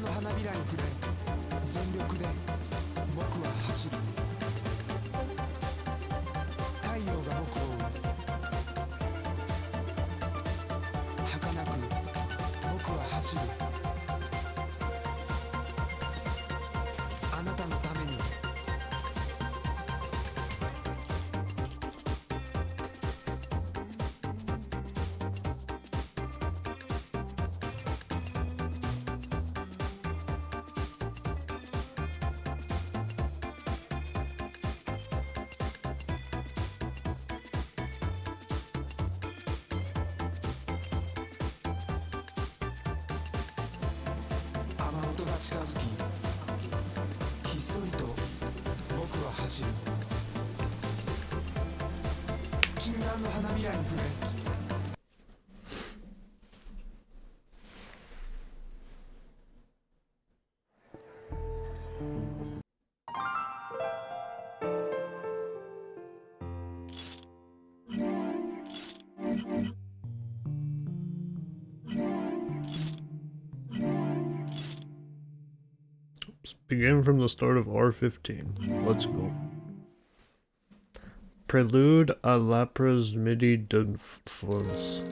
の花びらに触れ全力で僕は走る太陽が僕を追う儚く僕は走るあなたのために雨音が近づきひっそりと僕は走る禁断の花びらに触れBegin from the start of R15. Let's go. Prelude à l'après-midi d'enfance.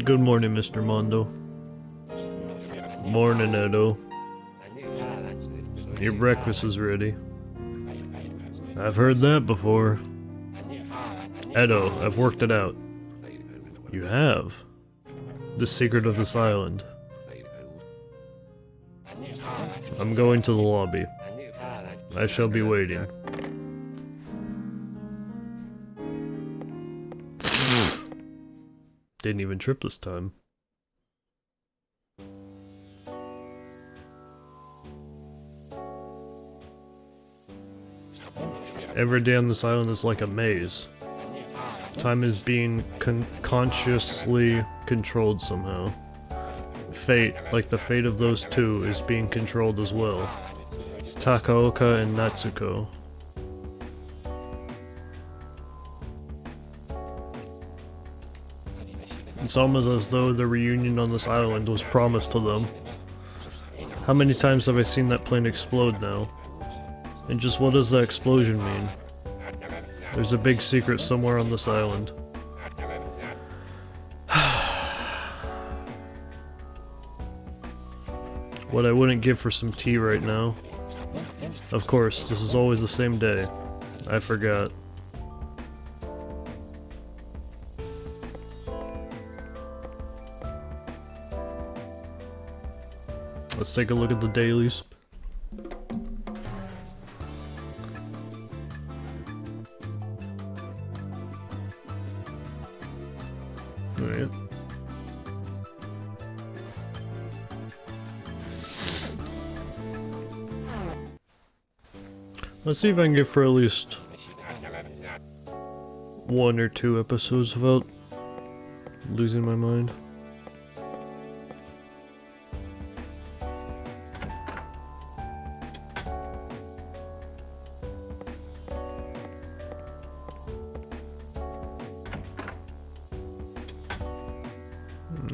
Good morning, Mr. Mondo. Morning, Edo. Your breakfast is ready. I've heard that before. Edo, I've worked it out. You have? The secret of this island. I'm going to the lobby. I shall be waiting. Didn't even trip this time. Every day on this island is like a maze. Time is being consciously controlled somehow. Fate, like the fate of those two, is being controlled as well. Takaoka and Natsuko. It's almost as though the reunion on this island was promised to them. How many times have I seen that plane explode now? And just what does that explosion mean? There's a big secret somewhere on this island. What I wouldn't give for some tea right now. Of course, this is always the same day. I forgot. Let's take a look at the dailies. Alright. Let's see if I can get for at least 1 or 2 episodes without losing my mind.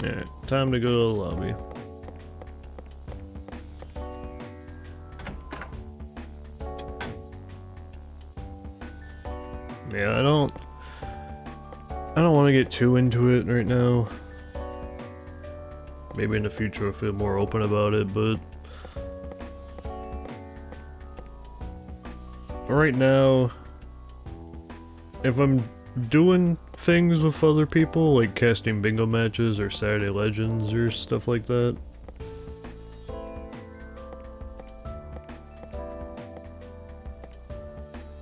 Alright, time to go to the lobby. Yeah, I don't want to get too into it right now. Maybe in the future I'll feel more open about it, but right now, if I'm doing things with other people, like casting bingo matches or Saturday Legends or stuff like that,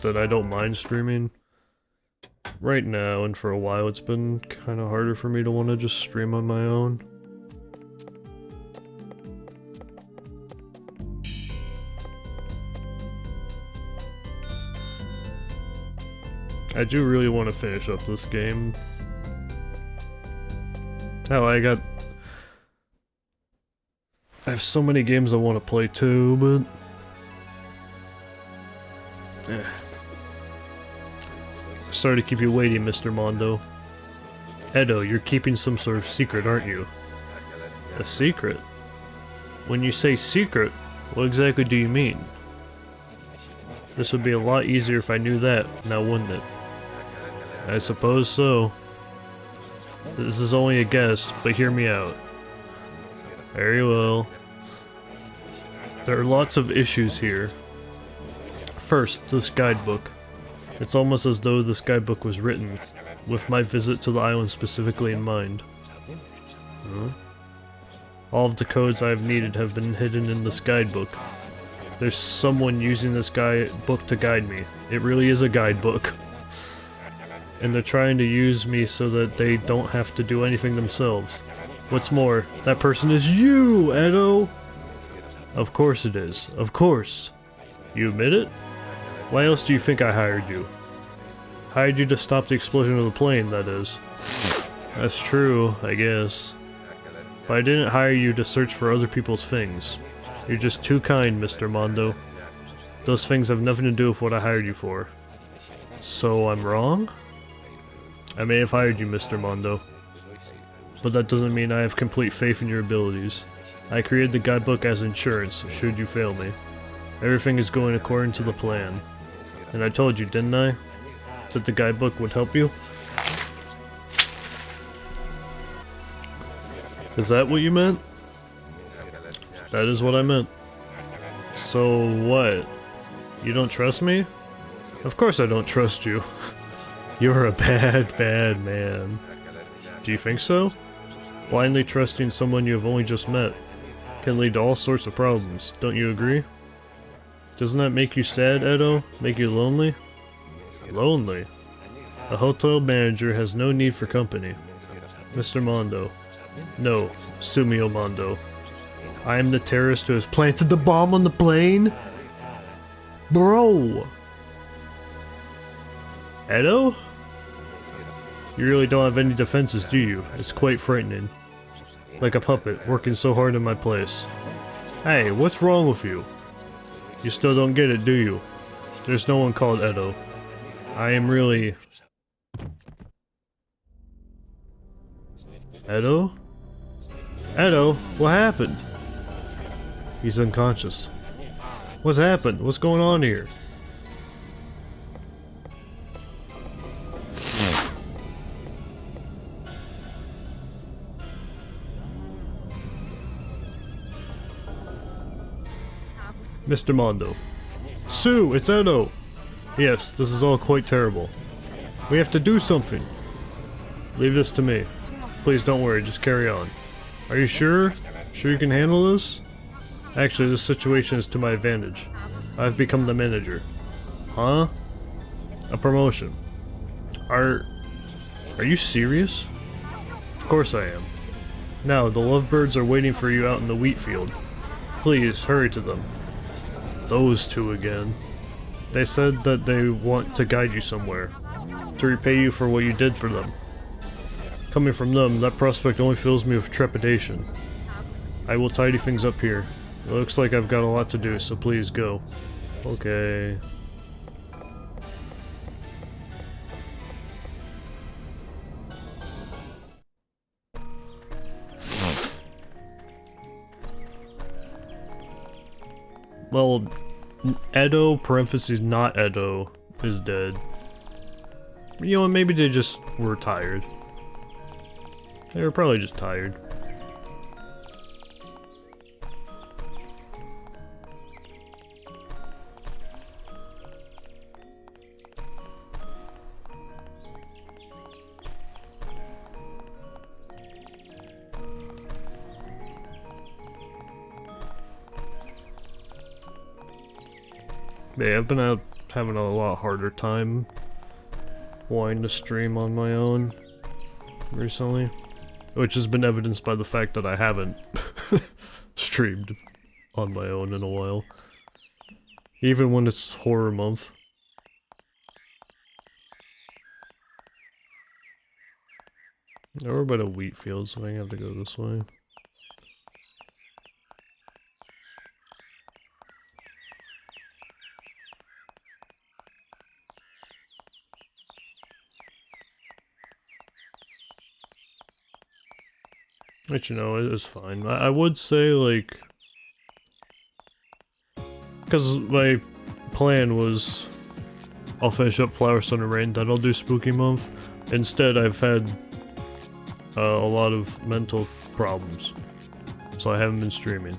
then I don't mind streaming. Right now, and for a while, it's been kind of harder for me to want to just stream on my own. I do really want to finish up this game. Oh, I have so many games I want to play too, but Sorry to keep you waiting, Mr. Mondo. Edo, you're keeping some sort of secret, aren't you? A secret? When you say secret, what exactly do you mean? This would be a lot easier if I knew that, now wouldn't it? I suppose so. This is only a guess, but hear me out. Very well. There are lots of issues here. First, this guidebook. It's almost as though this guidebook was written with my visit to the island specifically in mind. Huh? All of the codes I have needed have been hidden in this guidebook. There's someone using this guidebook to guide me. It really is a guidebook. And they're trying to use me so that they don't have to do anything themselves. What's more, that person is you, Edo! Of course it is. Of course. You admit it? Why else do you think I hired you? Hired you to stop the explosion of the plane, that is. That's true, I guess. But I didn't hire you to search for other people's things. You're just too kind, Mr. Mondo. Those things have nothing to do with what I hired you for. So I'm wrong? I may have hired you, Mr. Mondo. But that doesn't mean I have complete faith in your abilities. I created the guidebook as insurance, should you fail me. Everything is going according to the plan. And I told you, didn't I? That the guidebook would help you? Is that what you meant? That is what I meant. So what? You don't trust me? Of course I don't trust you. You're a bad, bad man. Do you think so? Blindly trusting someone you have only just met can lead to all sorts of problems, don't you agree? Doesn't that make you sad, Edo? Make you lonely? Lonely? A hotel manager has no need for company. Mr. Mondo. No, Sumio Mondo. I am the terrorist who has planted the bomb on the plane? Bro! Edo? You really don't have any defenses, do you? It's quite frightening. Like a puppet, working so hard in my place. Hey, what's wrong with you? You still don't get it, do you? There's no one called Edo. I am really... Edo? Edo, what happened? He's unconscious. What's happened? What's going on here? Mr. Mondo. Sue, it's Edo! Yes, this is all quite terrible. We have to do something. Leave this to me. Please don't worry, just carry on. Are you sure? Sure you can handle this? Actually, this situation is to my advantage. I've become the manager. Huh? A promotion. Are you serious? Of course I am. Now, the lovebirds are waiting for you out in the wheat field. Please, hurry to them. Those two again. They said that they want to guide you somewhere, to repay you for what you did for them. Coming from them, that prospect only fills me with trepidation. I will tidy things up here. It looks like I've got a lot to do, so please go. Okay. Well, Edo, parentheses not Edo, is dead. You know what, maybe they just were tired. They were probably just tired. Yeah, I've been out having a lot harder time wanting to stream on my own recently, which has been evidenced by the fact that I haven't streamed on my own in a while, even when it's horror month. Now we're by the wheat field, so I have to go this way. But you know, it was fine. I would say, like... Because my plan was... I'll finish up Flower, Sun, and Rain, then I'll do Spooky Month. Instead, I've had a lot of mental problems. So I haven't been streaming.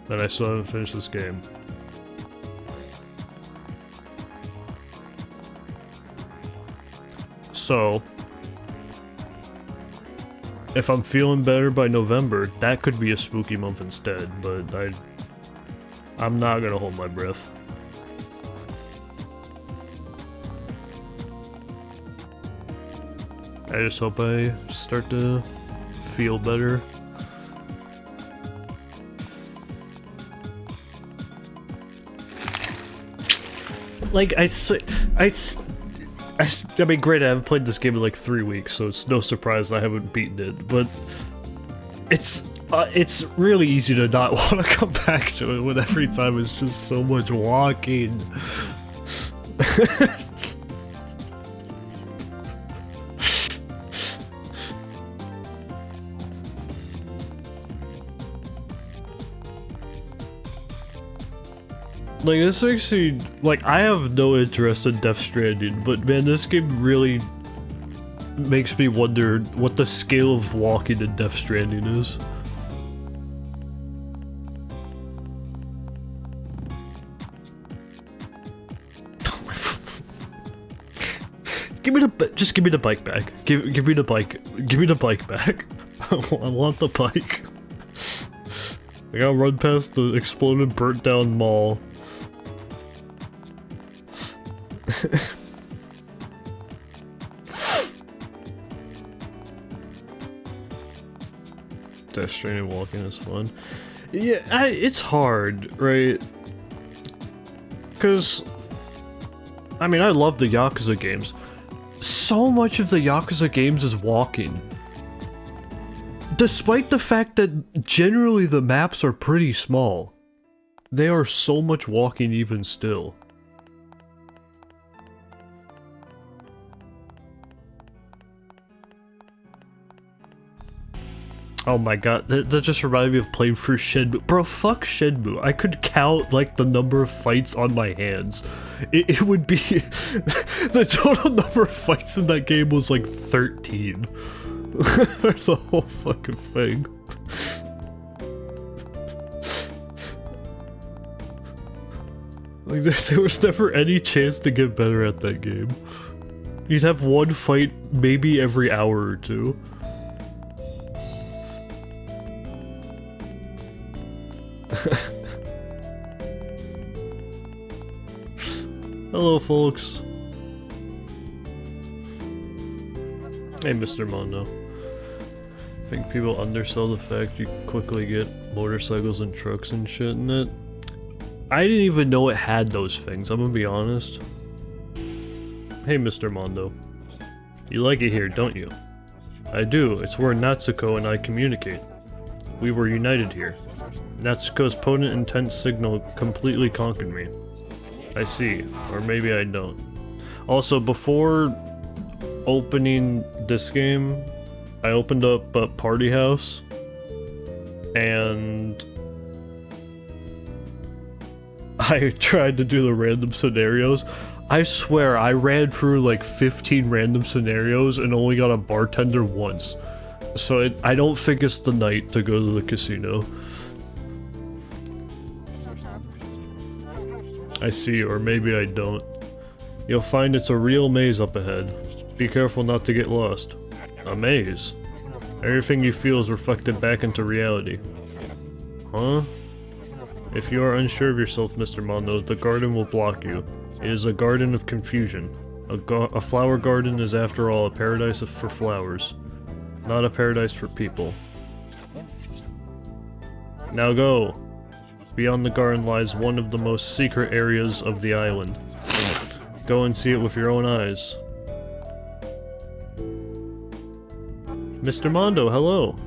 And I still haven't finished this game. So... if I'm feeling better by November, that could be a spooky month instead, but I'm not gonna hold my breath. I just hope I start to feel better. Like, I mean, great, I haven't played this game in like 3 weeks, so it's no surprise I haven't beaten it, but it's really easy to not want to come back to it when every time it's just so much walking. Like, this actually, like, I have no interest in Death Stranding, but man, this game really makes me wonder what the scale of walking in Death Stranding is. Just give me the bike back. Give me the bike back. I want the bike. I gotta run past the exploded, burnt down mall. Death Stranding walking is fun. Yeah, it's hard, right? Because, I mean, I love the Yakuza games. So much of the Yakuza games is walking. Despite the fact that generally the maps are pretty small, they are so much walking even still. Oh my god, that just reminded me of playing through Shenmue. Bro, fuck Shenmue. I could count, like, the number of fights on my hands. It would be... the total number of fights in that game was, like, 13. The whole fucking thing. Like, there was never any chance to get better at that game. You'd have one fight maybe every hour or two. Hello, folks. Hey, Mr. Mondo. I think people undersell the fact you quickly get motorcycles and trucks and shit in it. I didn't even know it had those things, I'm gonna be honest. Hey, Mr. Mondo. You like it here, don't you? I do. It's where Natsuko and I communicate. We were united here. Natsuko's potent, intense signal completely conquered me. I see, or maybe I don't. Also, before opening this game, I opened up Party House, and I tried to do the random scenarios. I swear, I ran through like 15 random scenarios and only got a bartender once. So I don't think it's the night to go to the casino. I see, or maybe I don't. You'll find it's a real maze up ahead. Be careful not to get lost. A maze? Everything you feel is reflected back into reality. Huh? If you are unsure of yourself, Mr. Mondo, the garden will block you. It is a garden of confusion. A flower garden is, after all, a paradise for flowers, not a paradise for people. Now go! Beyond the garden lies one of the most secret areas of the island. Go and see it with your own eyes. Mr. Mondo, hello!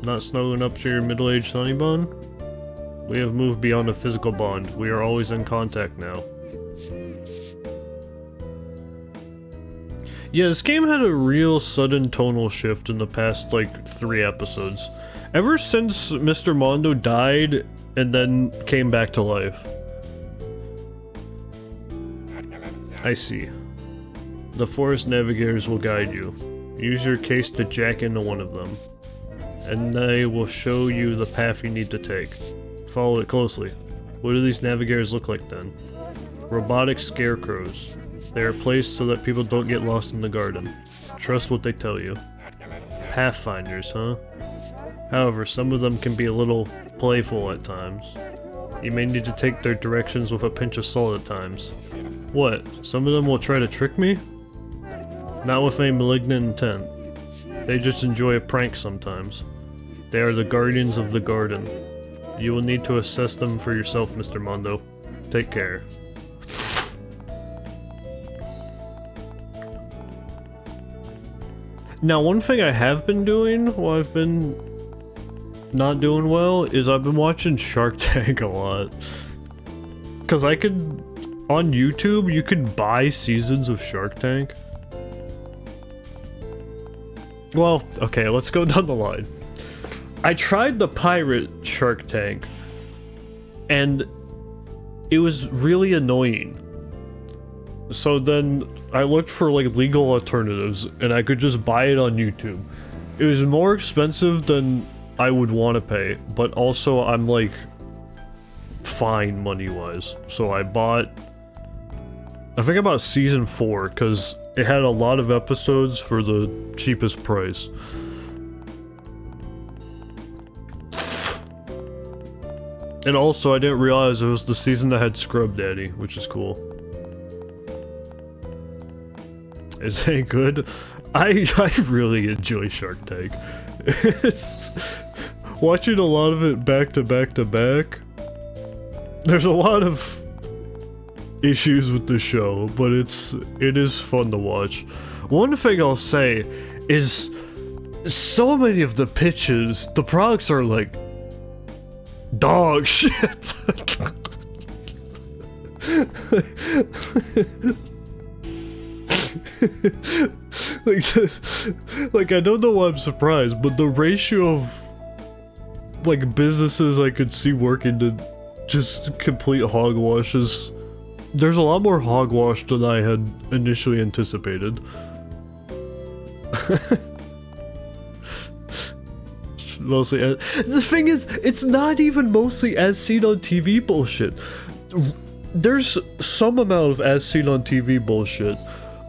Not snuggling up to your middle-aged honeybone? We have moved beyond a physical bond. We are always in contact now. Yeah, this game had a real sudden tonal shift in the past, like, 3 episodes. Ever since Mr. Mondo died and then came back to life. I see. The forest navigators will guide you. Use your case to jack into one of them, and they will show you the path you need to take. Follow it closely. What do these navigators look like then? Robotic scarecrows. They are placed so that people don't get lost in the garden. Trust what they tell you. Pathfinders, huh? However, some of them can be a little playful at times. You may need to take their directions with a pinch of salt at times. What? Some of them will try to trick me? Not with a malignant intent. They just enjoy a prank sometimes. They are the guardians of the garden. You will need to assess them for yourself, Mr. Mondo. Take care. Now, one thing I have been doing while I've been not doing well is I've been watching Shark Tank a lot. Cause I could, on YouTube, you could buy seasons of Shark Tank. Well, okay, let's go down the line. I tried the pirate Shark Tank, and it was really annoying. So then I looked for like legal alternatives, and I could just buy it on YouTube. It was more expensive than I would want to pay, but also I'm like fine money-wise. So I bought, I think about season 4, because it had a lot of episodes for the cheapest price. And also I didn't realize it was the season that had Scrub Daddy, which is cool. Is it good? I really enjoy Shark Tank. Watching a lot of it back to back to back, there's a lot of issues with the show, but it is fun to watch. One thing I'll say is so many of the pitches, the products are like dog shit. Like I don't know why I'm surprised, but the ratio of like businesses I could see working to just complete hogwash is, there's a lot more hogwash than I had initially anticipated. Mostly, the thing is, it's not even mostly as seen on TV bullshit. There's some amount of as seen on TV bullshit,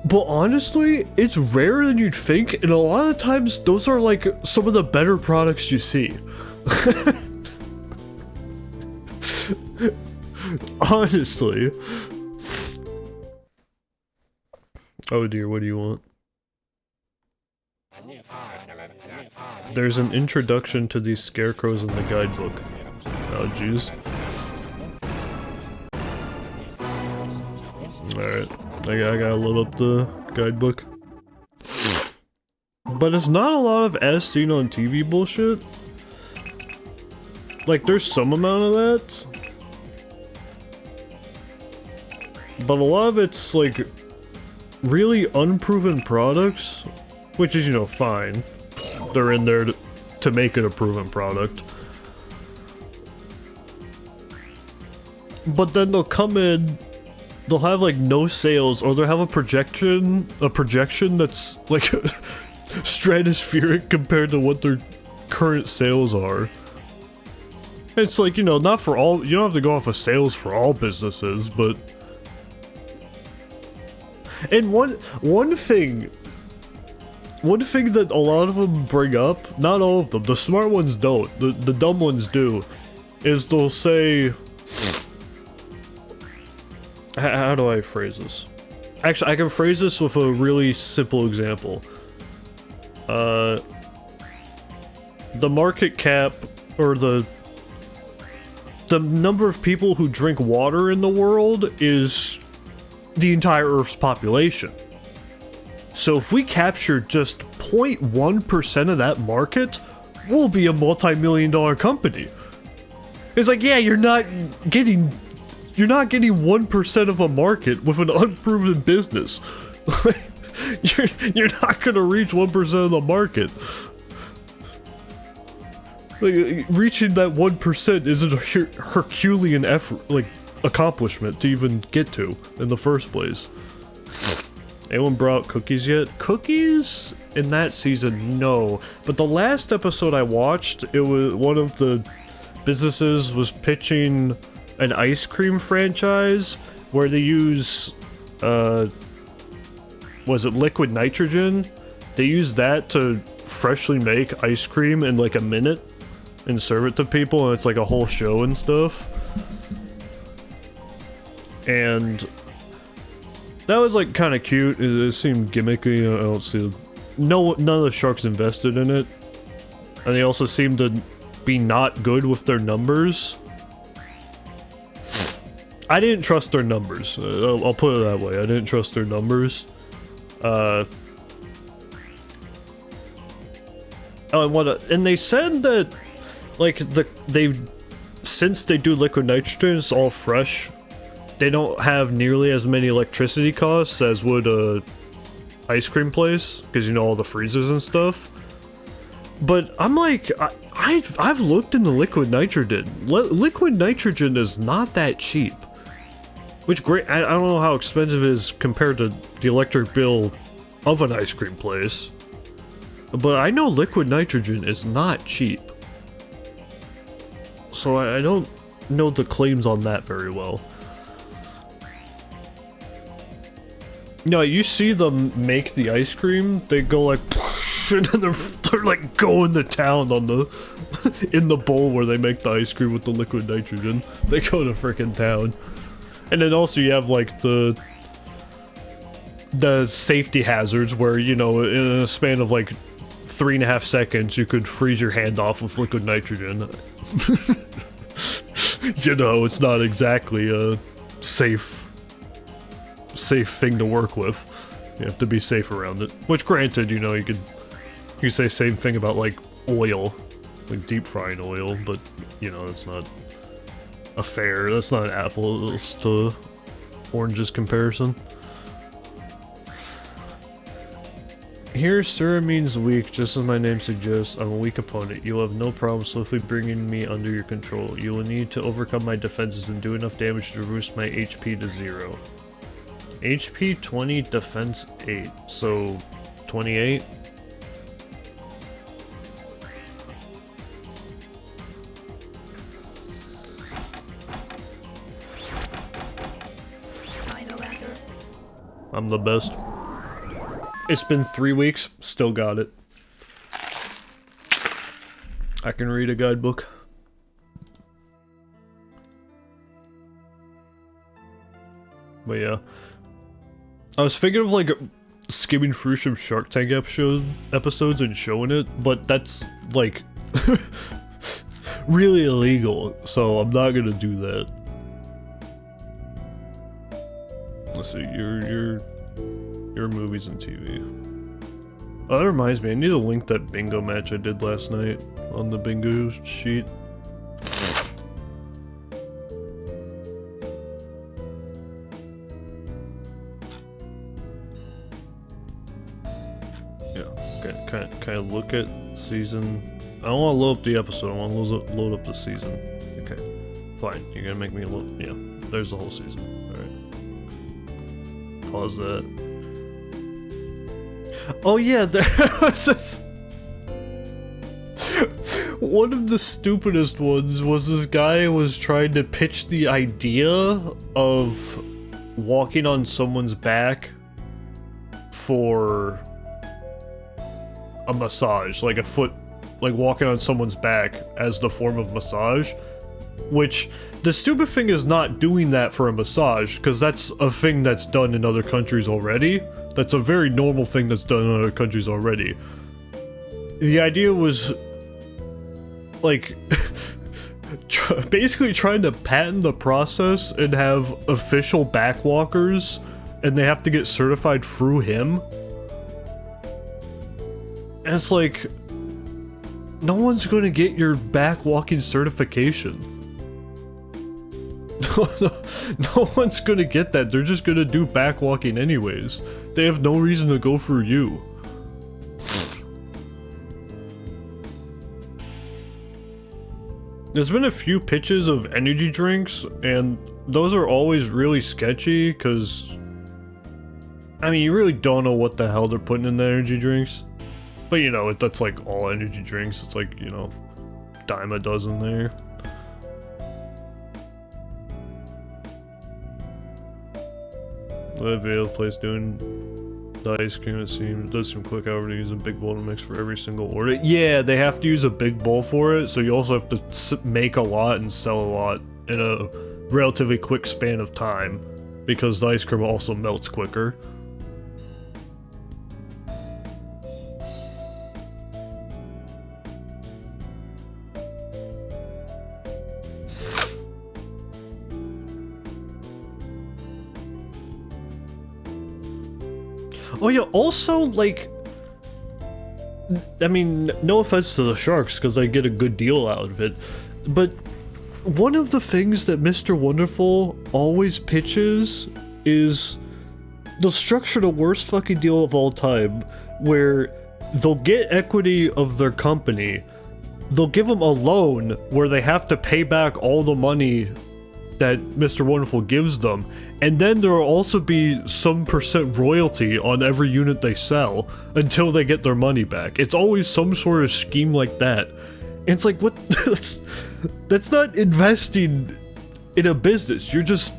but honestly, it's rarer than you'd think, and a lot of times those are like some of the better products you see. Honestly. Oh dear, what do you want? There's an introduction to these scarecrows in the guidebook. Oh jeez. Alright, I gotta load up the guidebook. But it's not a lot of as seen on TV bullshit. Like, there's some amount of that. But a lot of it's, like, really unproven products. Which is, you know, fine. They're in there to make it a proven product. But then they'll come in, they'll have, like, no sales, or they'll have a projection that's, like, stratospheric compared to what their current sales are. It's like, you know, not for all, you don't have to go off of sales for all businesses, but... And one thing that a lot of them bring up, not all of them, the smart ones don't, the dumb ones do, is they'll say... How do I phrase this? Actually, I can phrase this with a really simple example. The market cap, or the number of people who drink water in the world is the entire Earth's population. So if we capture just 0.1% of that market, we'll be a multi-million-dollar company. It's like, yeah, you're not getting 1% of a market with an unproven business. you're not gonna reach 1% of the market. Like, reaching that 1% isn't a Herculean effort, like, accomplishment to even get to in the first place. Anyone brought cookies yet? Cookies in that season, no. But the last episode I watched, it was one of the businesses was pitching an ice cream franchise where they use, was it liquid nitrogen? They use that to freshly make ice cream in like a minute and serve it to people, and it's like a whole show and stuff. And that was like kind of cute. It seemed gimmicky. I don't see none of the sharks invested in it, and they also seemed to be not good with their numbers. I didn't trust their numbers. I'll put it that way. I didn't trust their numbers. And they said that like since they do liquid nitrogen, it's all fresh. They don't have nearly as many electricity costs as would a ice cream place, because you know all the freezers and stuff. But I'm like, I've looked into liquid nitrogen. Liquid nitrogen is not that cheap. Which great, I don't know how expensive it is compared to the electric bill of an ice cream place. But I know liquid nitrogen is not cheap. So I don't know the claims on that very well. No, you see them make the ice cream, they go like, and then they're like going to town on the, in the bowl where they make the ice cream with the liquid nitrogen. They go to frickin' town. And then also you have like the safety hazards where, you know, in a span of like 3.5 seconds you could freeze your hand off with liquid nitrogen. You know, it's not exactly a safe thing to work with. You have to be safe around it. Which, granted, you know, you could say same thing about like oil, like deep frying oil, but you know, that's not that's not an apples to oranges comparison. Here, Sura means weak, just as my name suggests. I'm a weak opponent. You will have no problem swiftly bringing me under your control. You will need to overcome my defenses and do enough damage to boost my HP to 0. HP 20, defense 8, so 28? I'm the best. It's been 3 weeks, still got it. I can read a guidebook. But yeah. I was thinking of like skimming through some Shark Tank episodes and showing it, but that's like really illegal, so I'm not gonna do that. Let's see, your movies and TV. Oh, that reminds me, I need to link that bingo match I did last night on the bingo sheet. Yeah, can I look at season? I don't want to load up the episode, I want to load up the season. Okay, fine, you're gonna make me load. Yeah, there's the whole season. Alright. Pause that. Oh yeah, that's one of the stupidest ones was this guy was trying to pitch the idea of walking on someone's back for a massage, like like walking on someone's back as the form of massage, which the stupid thing is not doing that for a massage, because that's a thing that's done in other countries already. That's a very normal thing that's done in other countries already. The idea was, like, basically trying to patent the process and have official backwalkers, and they have to get certified through him. And it's like, no one's gonna get your backwalking certification. No one's gonna get that. They're just gonna do backwalking anyways. They have no reason to go through you. There's been a few pitches of energy drinks, and those are always really sketchy, because... I mean, you really don't know what the hell they're putting in the energy drinks. But you know, that's like all energy drinks. It's like, you know, dime a dozen there. The video place doing the ice cream, it does seem quick, however, to use a big bowl to mix for every single order. Yeah, they have to use a big bowl for it, so you also have to make a lot and sell a lot in a relatively quick span of time, because the ice cream also melts quicker. Oh yeah, also, like, I mean, no offense to the Sharks, because I get a good deal out of it, but one of the things that Mr. Wonderful always pitches is they'll structure the worst fucking deal of all time, where they'll get equity of their company, they'll give them a loan where they have to pay back all the money that Mr. Wonderful gives them, and then there will also be some percent royalty on every unit they sell until they get their money back. It's always some sort of scheme like that. And it's like, what? That's not investing in a business. You're just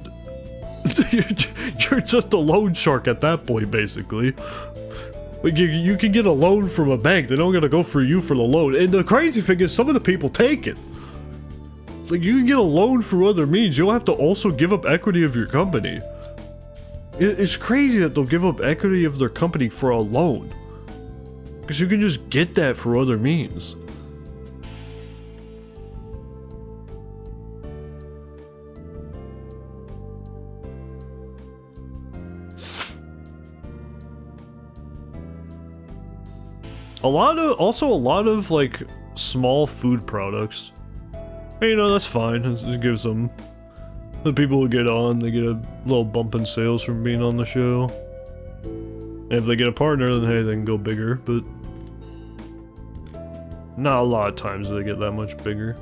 you're just a loan shark at that point, basically. Like you can get a loan from a bank. They don't gotta go for you for the loan. And the crazy thing is, some of the people take it. Like, you can get a loan through other means. You'll have to also give up equity of your company. It's crazy that they'll give up equity of their company for a loan. Because you can just get that for other means. A lot of, like, small food products. And, you know, that's fine. It gives them... The people who get on, they get a little bump in sales from being on the show. And if they get a partner, then hey, they can go bigger, but... Not a lot of times do they get that much bigger.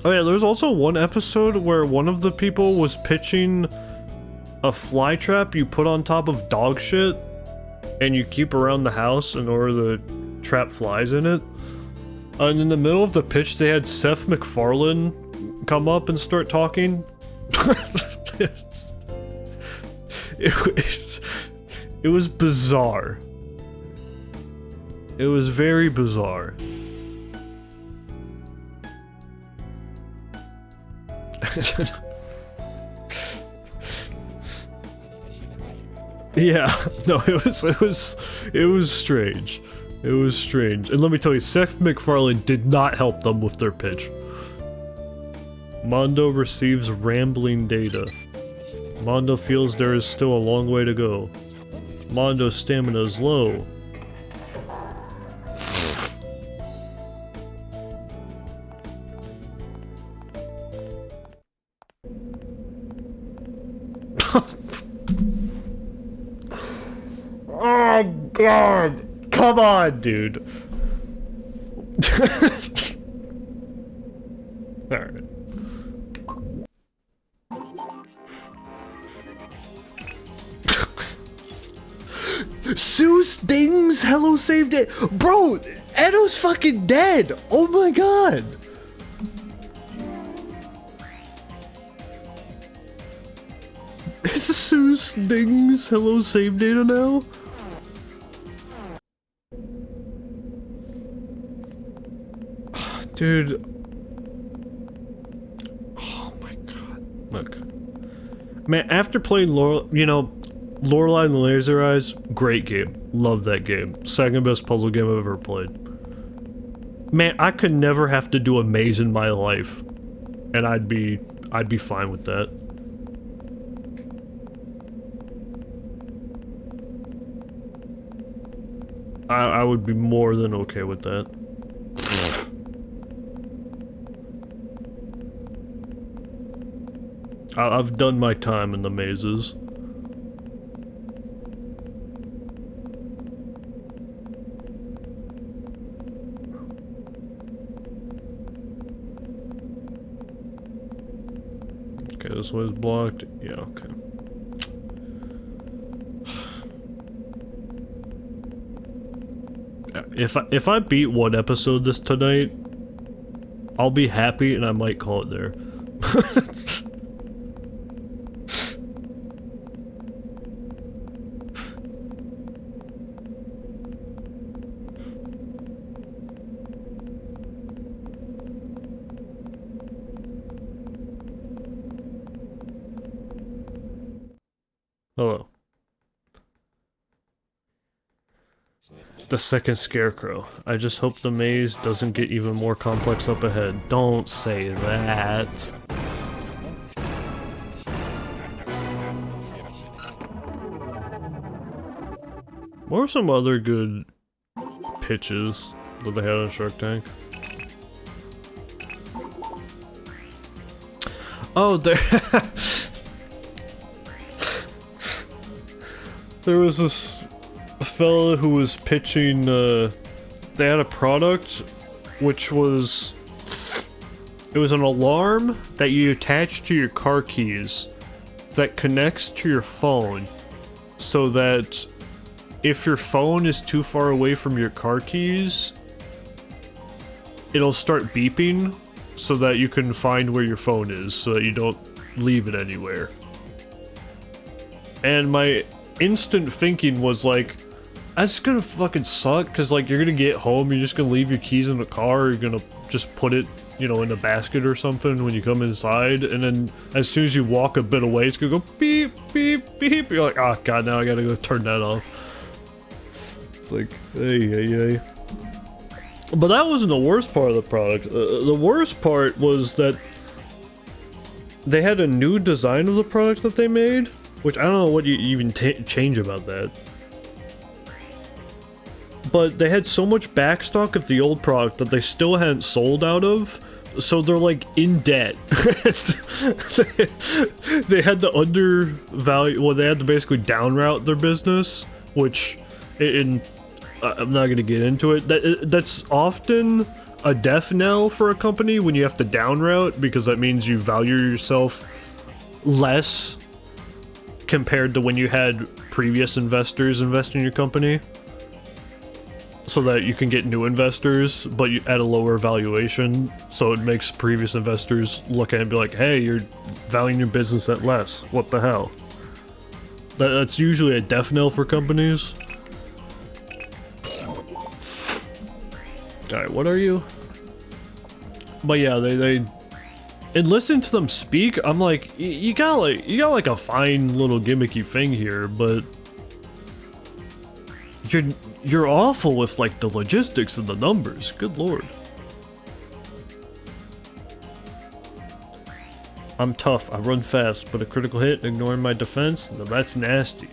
Oh yeah, there's also one episode where one of the people was pitching a fly trap you put on top of dog shit and you keep around the house in order to trap flies in it. And in the middle of the pitch, they had Seth MacFarlane come up and start talking. It was bizarre. It was very bizarre. Yeah, no, it was strange. It was strange. And let me tell you, Seth MacFarlane did not help them with their pitch. Mondo receives rambling data. Mondo feels there is still a long way to go. Mondo's stamina is low. Oh god! Come on, dude. Alright. Sue Sting's Hello Saved It. Bro, Edo's fucking dead. Oh my god. Is Sue Sting's Hello Save Data now? Dude. Oh my god. Look. Man, after playing Lorelei and the Laser Eyes, great game. Love that game. Second best puzzle game I've ever played. Man, I could never have to do a maze in my life. And I'd be fine with that. I would be more than okay with that. I've done my time in the mazes. Okay, this was blocked. Yeah, okay. If I beat one episode this tonight, I'll be happy and I might call it there. Hello. The second scarecrow. I just hope the maze doesn't get even more complex up ahead. Don't say that. What were some other good pitches that they had on Shark Tank? Oh, there was this fella who was pitching, they had a product which was, it was an alarm that you attach to your car keys that connects to your phone so that if your phone is too far away from your car keys, it'll start beeping so that you can find where your phone is so that you don't leave it anywhere. And my instant thinking was like, that's gonna fucking suck, because like you're gonna get home, you're just gonna leave your keys in the car, or you're gonna just put it, you know, in a basket or something when you come inside, and then as soon as you walk a bit away, it's gonna go beep, beep, beep. You're like, oh god, now I gotta go turn that off. It's like, hey. But that wasn't the worst part of the product. The worst part was that they had a new design of the product that they made, which I don't know what you even change about that. But they had so much backstock of the old product that they still hadn't sold out of, so they're like in debt. They had to undervalue, well, they had to basically downroute their business, which I'm not gonna get into it. That's often a death knell for a company when you have to downroute, because that means you value yourself less compared to when you had previous investors invest in your company, so that you can get new investors, but at a lower valuation, so it makes previous investors look at it and be like, hey, you're valuing your business at less. What the hell? That's usually a death knell for companies. Alright, what are you? But yeah, they and listening to them speak, I'm like, you got like a fine little gimmicky thing here, but you're awful with like the logistics and the numbers. Good lord. I'm tough, I run fast, but a critical hit ignoring my defense? Now that's nasty.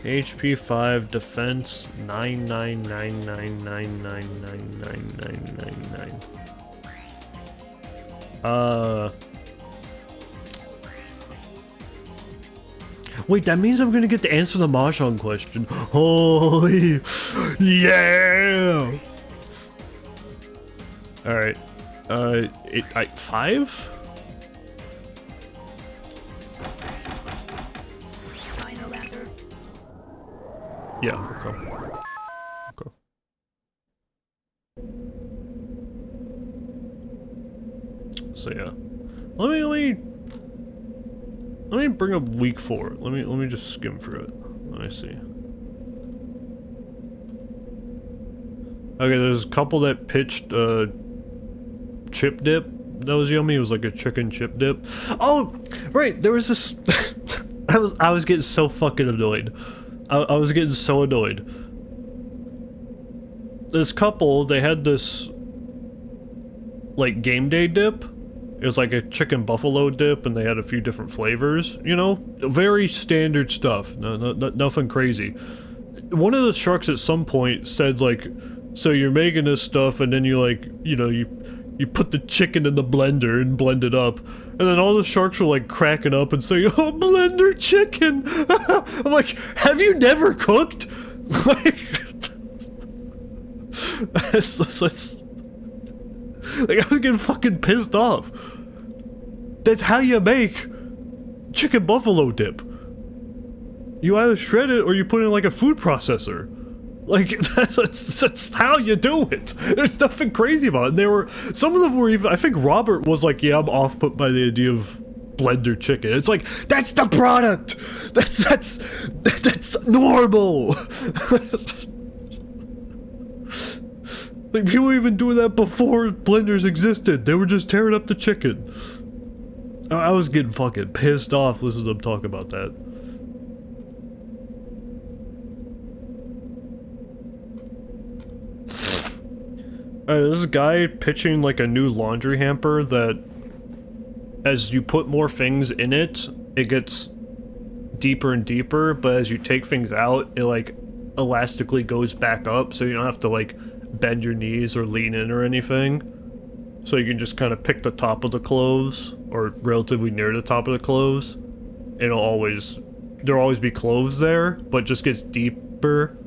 HP 5, defense 99999999999. Wait, that means I'm gonna get to answer the Mahjong question. Holy yeah! Alright. 5? Yeah, okay. Okay. So yeah. Let me bring up week 4. Let me just skim through it. Let me see. Okay, there's a couple that pitched chip dip. That was yummy. It was like a chicken chip dip. Oh, right. There was this. I was getting so fucking annoyed. I was getting so annoyed. This couple, they had this like game day dip. It was like a chicken buffalo dip, and they had a few different flavors. You know, very standard stuff. No, nothing crazy. One of the sharks at some point said like, so you're making this stuff, and then you like, you know, you put the chicken in the blender and blend it up, and then all the sharks were like cracking up and saying, "Oh, blender chicken!" I'm like, have you never cooked? Like, Like, I was getting fucking pissed off. That's how you make chicken buffalo dip. You either shred it or you put it in like a food processor. Like, that's how you do it. There's nothing crazy about it. Some of them were even, I think Robert was like, yeah, I'm off put by the idea of blender chicken. It's like, that's the product! That's normal! Like, people were even doing that before blenders existed. They were just tearing up the chicken. I was getting fucking pissed off listening to them talk about that. This guy pitching like a new laundry hamper that as you put more things in it, it gets deeper and deeper, but as you take things out, it like elastically goes back up, so you don't have to like bend your knees or lean in or anything. So you can just kind of pick the top of the clothes, or relatively near the top of the clothes. There'll always be clothes there, but just gets deeper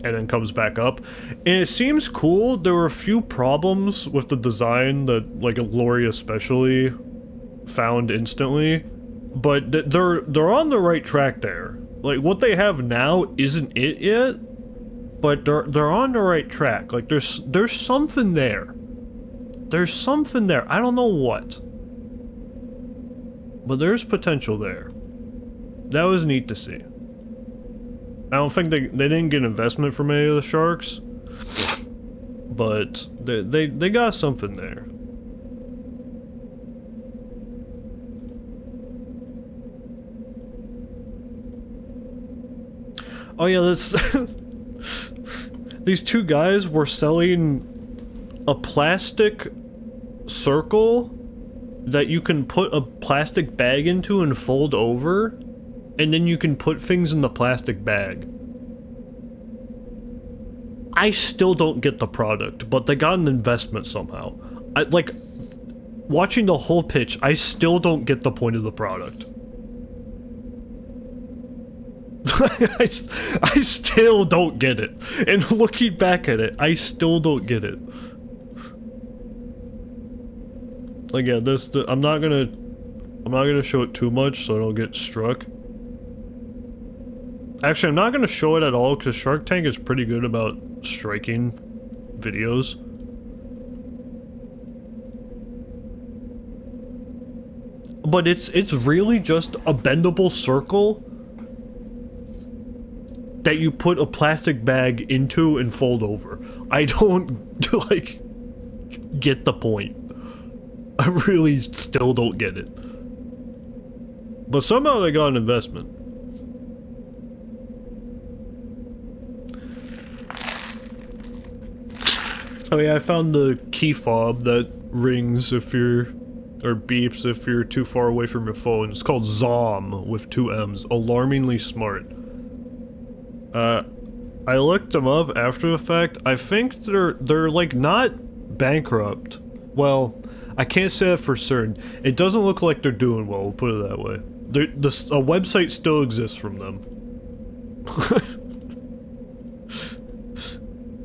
and then comes back up. And it seems cool. There were a few problems with the design that, like, Lori especially found instantly, but they're on the right track there. Like, what they have now isn't it yet, but they're on the right track. Like, there's something there. There's something there. I don't know what, but there's potential there. That was neat to see. I don't think they didn't get investment from any of the sharks, but they got something there. Oh yeah, these two guys were selling a plastic circle that you can put a plastic bag into and fold over, and then you can put things in the plastic bag. I still don't get the product, but they got an investment somehow. Like, watching the whole pitch, I still don't get the point of the product. I still don't get it. And looking back at it, I still don't get it. Again, I'm not gonna show it too much so I don't get struck. Actually, I'm not gonna show it at all because Shark Tank is pretty good about striking videos. But it's really just a bendable circle that you put a plastic bag into and fold over. I don't, like, get the point. I really still don't get it. But somehow they got an investment. Oh yeah, I found the key fob that rings if you're, or beeps if you're too far away from your phone. It's called ZOM with 2 M's. Alarmingly smart. I looked them up after the fact. I think they're like not bankrupt. Well, I can't say that for certain. It doesn't look like they're doing well, we'll put it that way. A website still exists from them.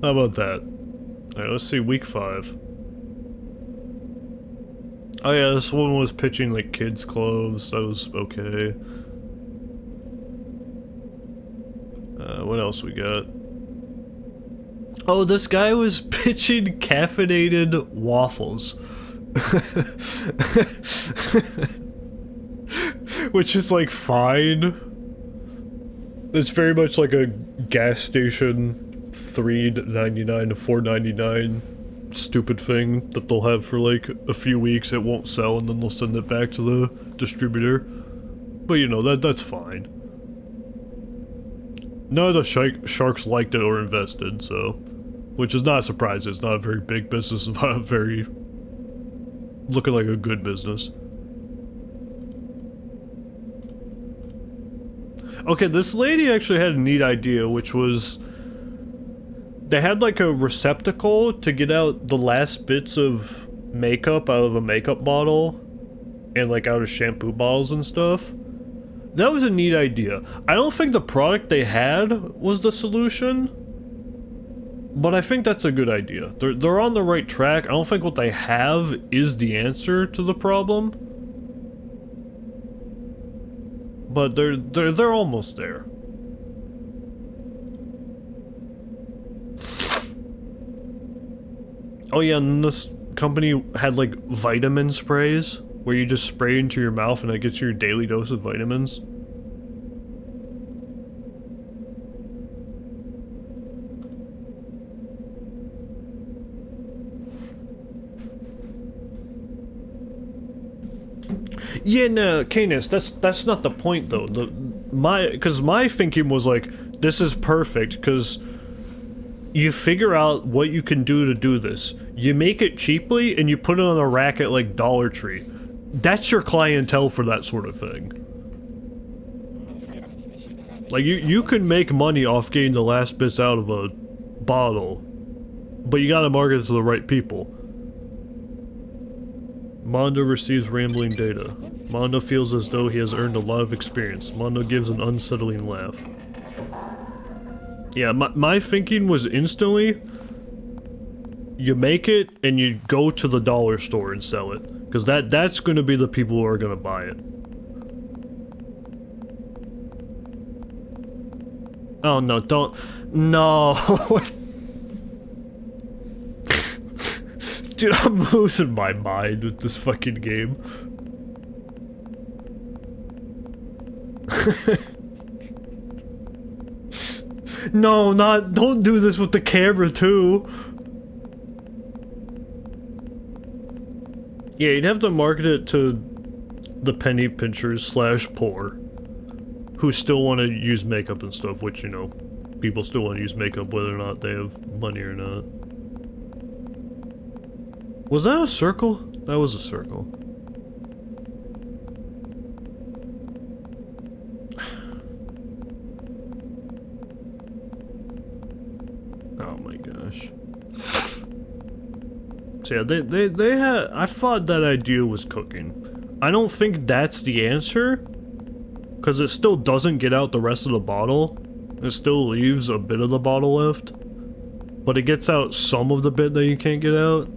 How about that? Alright, let's see, week 5. Oh yeah, this one was pitching like kids' clothes. That was okay. What else we got? Oh, this guy was pitching caffeinated waffles. Which is like fine. It's very much like a gas station $3.99 to $4.99 stupid thing that they'll have for like a few weeks. It won't sell and then they'll send it back to the distributor. But you know, that's fine. None of the sharks liked it or invested, so... Which is not a surprise. It's not a very big business. It's not a very... looking like a good business. Okay, this lady actually had a neat idea, which was... They had like a receptacle to get out the last bits of makeup out of a makeup bottle. And like out of shampoo bottles and stuff. That was a neat idea. I don't think the product they had was the solution. But I think that's a good idea. They're on the right track. I don't think what they have is the answer to the problem. But they're almost there. Oh yeah, and this company had like vitamin sprays where you just spray into your mouth and it gets you your daily dose of vitamins. Yeah, no, Canis, that's not the point though. Because my thinking was like, this is perfect because you figure out what you can do to do this. You make it cheaply and you put it on a rack at like Dollar Tree. That's your clientele for that sort of thing. Like you can make money off getting the last bits out of a bottle, but you gotta market it to the right people. Mondo receives rambling data. Mondo feels as though he has earned a lot of experience. Mondo gives an unsettling laugh. Yeah, my thinking was instantly, you make it and you go to the dollar store and sell it. Because that's going to be the people who are going to buy it. Oh no, don't... No! Dude, I'm losing my mind with this fucking game. No, don't do this with the camera too. Yeah, you'd have to market it to the penny pinchers / poor who still want to use makeup and stuff, which, you know, people still want to use makeup whether or not they have money or not. Was that a circle? That was a circle. Oh my gosh. So yeah, they had... I thought that idea was cooking. I don't think that's the answer, because it still doesn't get out the rest of the bottle. It still leaves a bit of the bottle left, but it gets out some of the bit that you can't get out.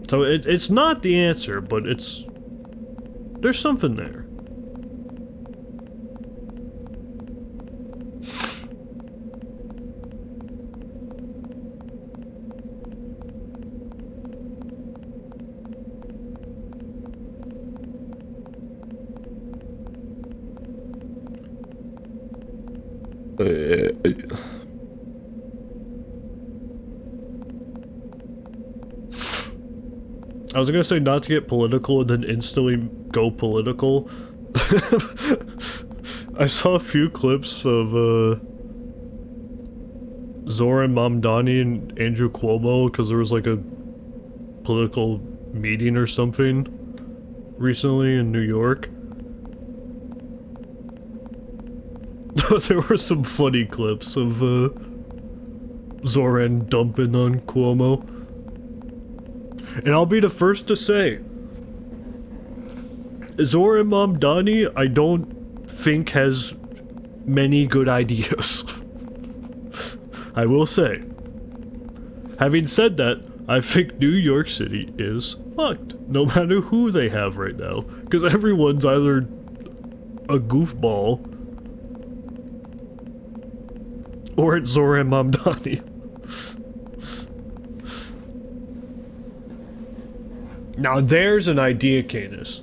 So it's not the answer, but it's... there's something there. I was gonna say not to get political and then instantly go political. I saw a few clips of Zoran Mamdani and Andrew Cuomo because there was like a political meeting or something recently in New York. There were some funny clips of Zoran dumping on Cuomo. And I'll be the first to say, Zoran Mamdani, I don't think has many good ideas. I will say. Having said that, I think New York City is fucked, no matter who they have right now. Because everyone's either a goofball or it's Zoran Mamdani. Now there's an idea, Canis.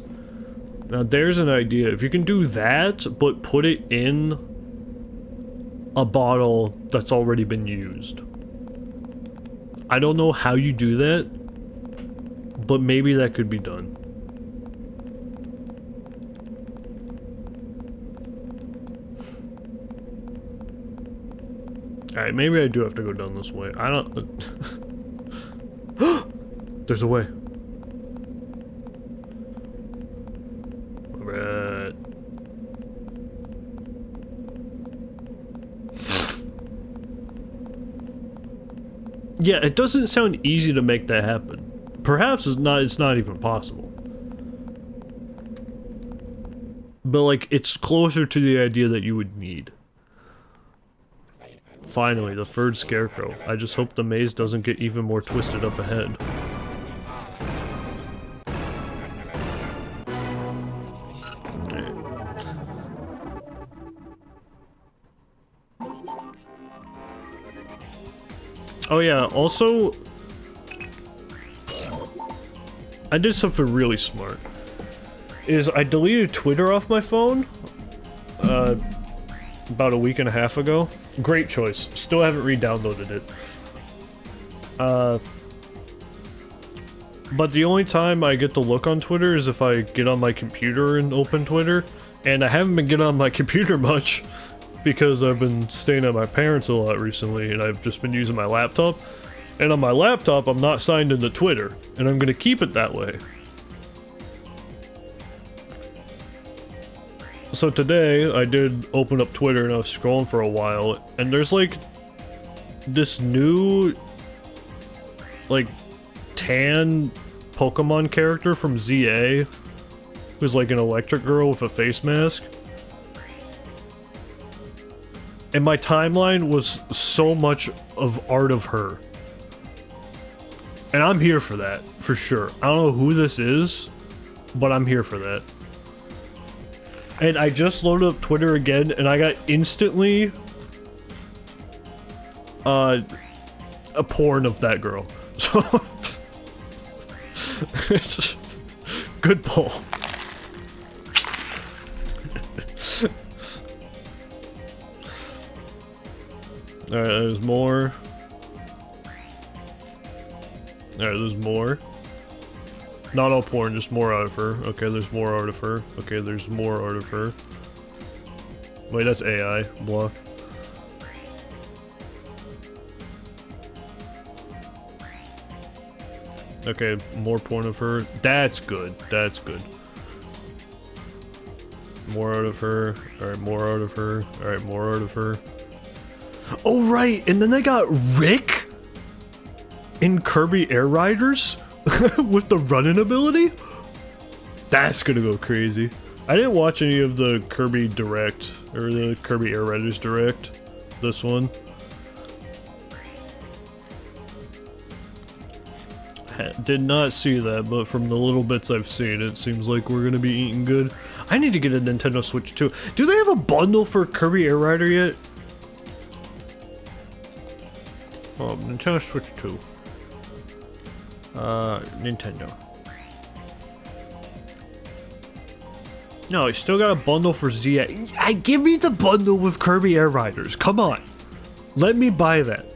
Now there's an idea. If you can do that, but put it in a bottle that's already been used. I don't know how you do that, but maybe that could be done. Alright, maybe I do have to go down this way. I don't... There's a way. Alright. Yeah, it doesn't sound easy to make that happen. Perhaps it's not even possible. But like, it's closer to the idea that you would need. Finally, the third scarecrow. I just hope the maze doesn't get even more twisted up ahead. Oh yeah, also, I did something really smart. Is I deleted Twitter off my phone, about a week and a half ago. Great choice. Still haven't re-downloaded it. But the only time I get to look on Twitter is if I get on my computer and open Twitter, and I haven't been getting on my computer much, because I've been staying at my parents' a lot recently, and I've just been using my laptop. And on my laptop, I'm not signed into Twitter, and I'm gonna keep it that way. So today, I did open up Twitter and I was scrolling for a while, and there's like this new, like, tan Pokemon character from ZA, who's like an electric girl with a face mask. And my timeline was so much of art of her. And I'm here for that, for sure. I don't know who this is, but I'm here for that. And I just loaded up Twitter again, and I got instantly a porn of that girl. So good pull. Alright, there's more. Alright, there's more. Not all porn, just more out of her. Okay, there's more art of her. Okay, there's more art of her. Wait, that's AI. Block. Okay, more porn of her. That's good. That's good. More art of her. Alright, more art of her. Alright, more art of her. Oh, right! And then they got Rick in Kirby Air Riders with the running ability? That's gonna go crazy. I didn't watch any of the Kirby Direct, or the Kirby Air Riders Direct. This one. Did not see that, but from the little bits I've seen, it seems like we're gonna be eating good. I need to get a Nintendo Switch too. Do they have a bundle for Kirby Air Rider yet? Oh, Nintendo Switch 2. Nintendo. No, I still got a bundle for ZA. Give me the bundle with Kirby Air Riders. Come on. Let me buy that.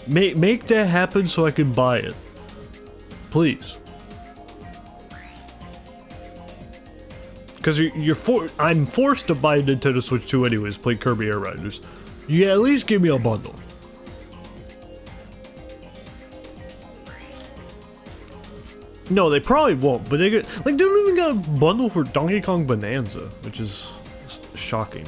Make that happen so I can buy it. Please. Because I'm forced to buy a Nintendo Switch 2 anyways, play Kirby Air Riders. Yeah, at least give me a bundle. No, they probably won't, but they get, like, they don't even got a bundle for Donkey Kong Bonanza, which is shocking.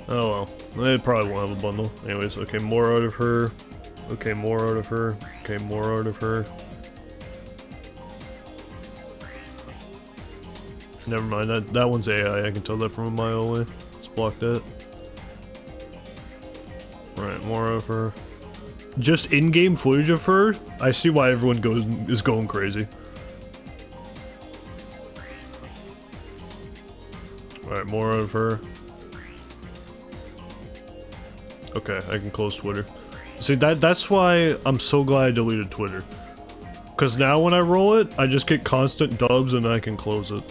Oh well, they probably won't have a bundle. Anyways, okay, more out of her. Okay, more out of her. Okay, more out of her. Never mind, that one's AI, I can tell that from a mile away. Let's block that. Right, more of her. Just in-game footage of her, I see why everyone is going crazy. Alright, more of her. Okay, I can close Twitter. See, that's why I'm so glad I deleted Twitter. Because now when I roll it, I just get constant dubs and I can close it.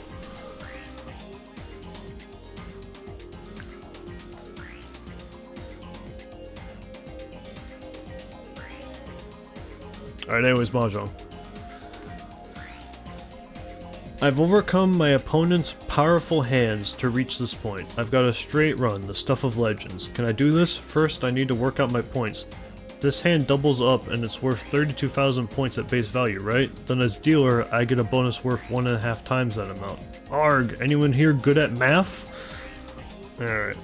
Alright, anyways, Mahjong. I've overcome my opponent's powerful hands to reach this point. I've got a straight run, the stuff of legends. Can I do this? First, I need to work out my points. This hand doubles up and it's worth 32,000 points at base value, right? Then as dealer, I get a bonus worth 1.5 times that amount. Arg, anyone here good at math? Alright.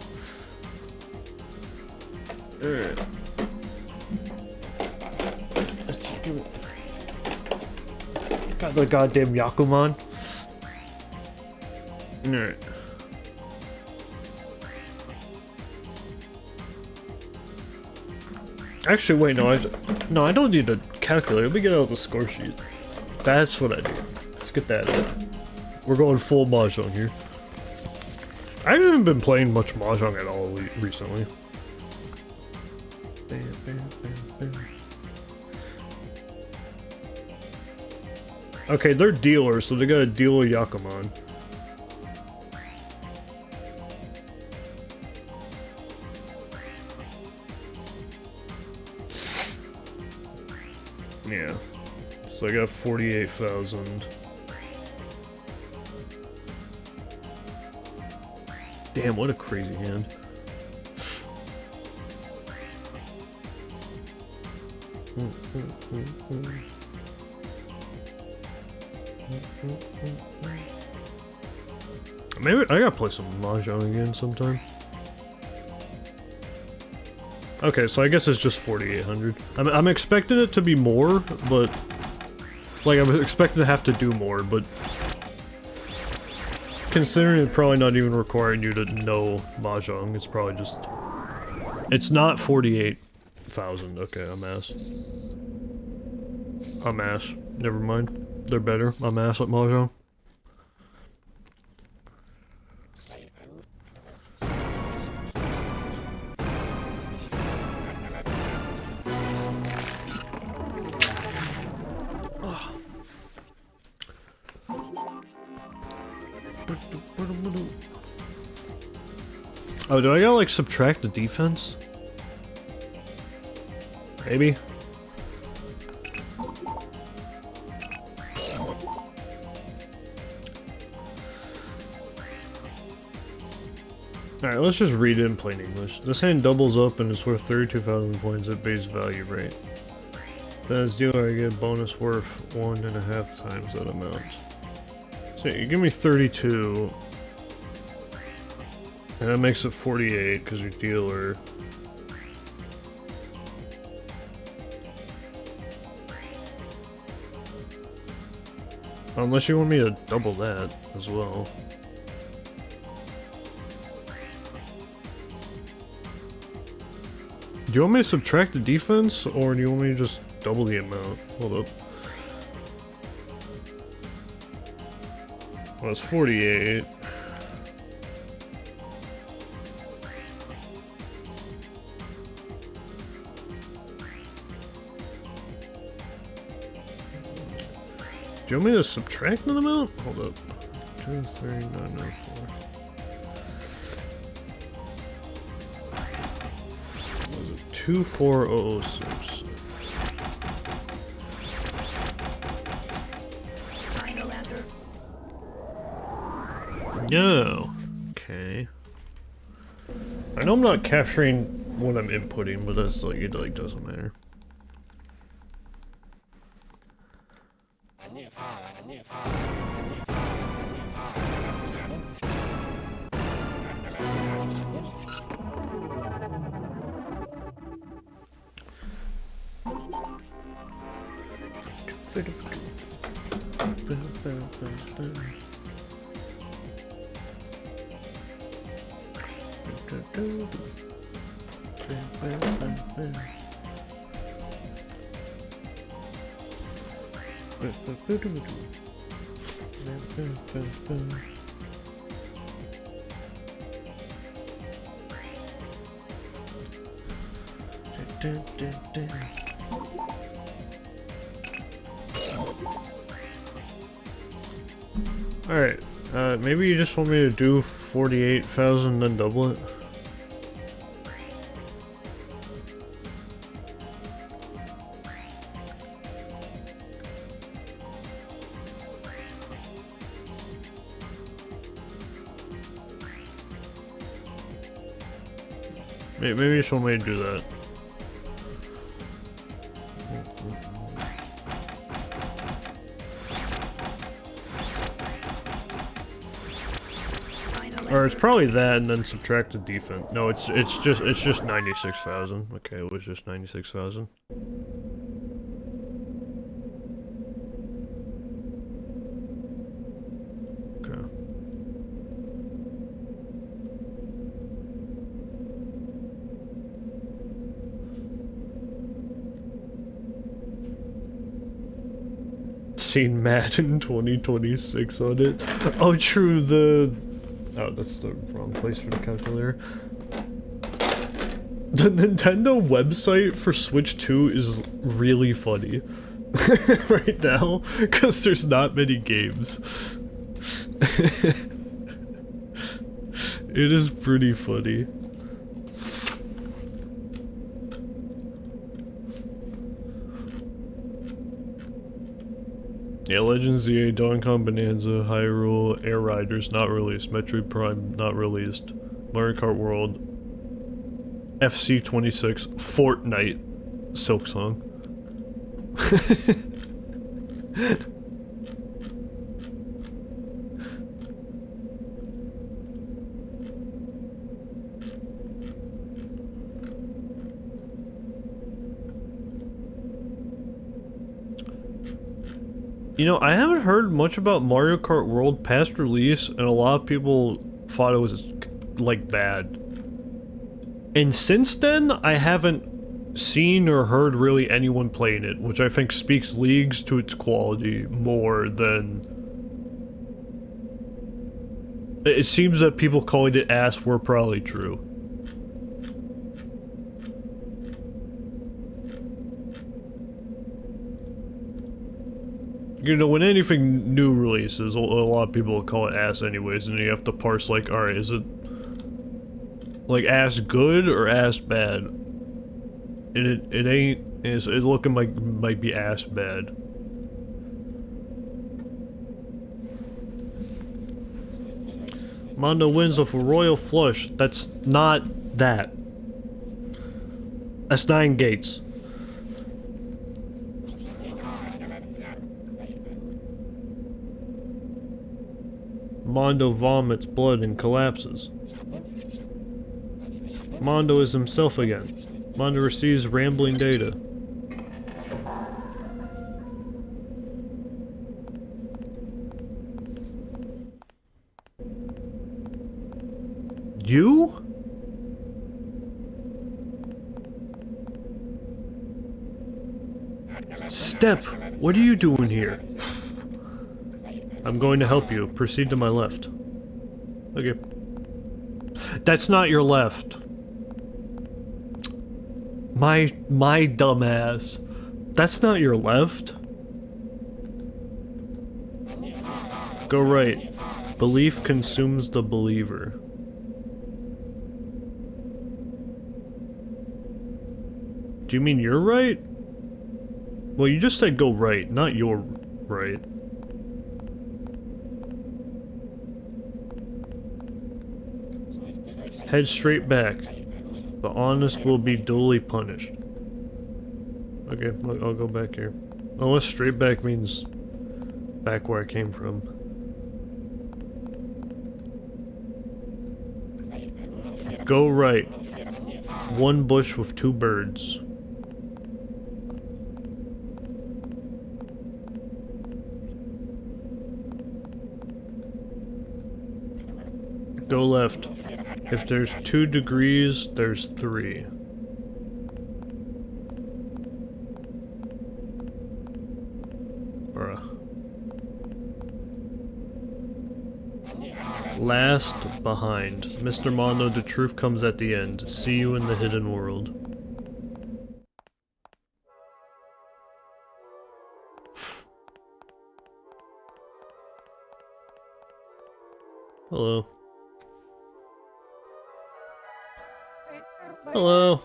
Alright. Got the goddamn Yakuman. Alright. Actually, wait, no, I don't need a calculator. Let me get out the score sheet. That's what I do. Let's get that in. We're going full Mahjong here. I haven't been playing much Mahjong at all recently. Okay, they're dealers, so they got a dealer Yakuman. Yeah. So I got 48,000. Damn, what a crazy hand. Maybe I gotta play some Mahjong again sometime. Okay, so I guess it's just 4,800. I'm expecting it to be more, but like I was expecting to have to do more, but considering it's probably not even requiring you to know Mahjong, it's probably just... It's not 48,000. Okay, I'm ass. I'm ass. Never mind. They're better. I'm ass at Mahjong. Oh, do I gotta like subtract the defense? Maybe? Alright, let's just read it in plain English. This hand doubles up and is worth 32,000 points at base value rate. Then as dealer I get bonus worth 1.5 times that amount. So you give me 32. And that makes it 48 because you're dealer. Unless you want me to double that as well. Do you want me to subtract the defense, or do you want me to just double the amount? Hold up. Well, it's 48. Do you want me to subtract an amount? Hold up. 2, 3, 9, 9, 4. 24006. No. Okay. I know I'm not capturing what I'm inputting, but that's like it like doesn't matter. Alright, maybe you just want me to do 48,000 then double it? Maybe you just want me to do that. Or it's probably that and then subtract the defense. No, it's just 96,000. Okay, it was just 96,000. Okay. seen Madden 2026 on it. Oh, true, oh, that's the wrong place for the calculator. The Nintendo website for Switch 2 is really funny right now, because there's not many games. It is pretty funny. Yeah, Legends ZA, Dawn Kong Bonanza, Hyrule, Air Riders not released, Metroid Prime not released, Mario Kart World, FC26, Fortnite, Silksong. You know, I haven't heard much about Mario Kart World past release, and a lot of people thought it was, like, bad. And since then, I haven't seen or heard really anyone playing it, which I think speaks leagues to its quality more than... It seems that people calling it ass were probably true. You know, when anything new releases, a lot of people call it ass anyways, and you have to parse like, alright, is it like ass good or ass bad? And it ain't, it's looking like might be ass bad. Mondo wins off a royal flush. That's not that. That's 9 gates. Mondo vomits blood and collapses. Mondo is himself again. Mondo receives rambling data. You? Step, what are you doing here? I'm going to help you. Proceed to my left. Okay. That's not your left. My dumbass. That's not your left. Go right. Belief consumes the believer. Do you mean you're right? Well, you just said go right, not your right. Head straight back. The honest will be duly punished. Okay, I'll go back here. Unless straight back means back where I came from. Go right. 1 bush with 2 birds. Go left. If there's 2 degrees, there's 3. Bruh. Last behind. Mr. Mondo, the truth comes at the end. See you in the hidden world. Hello. Hello.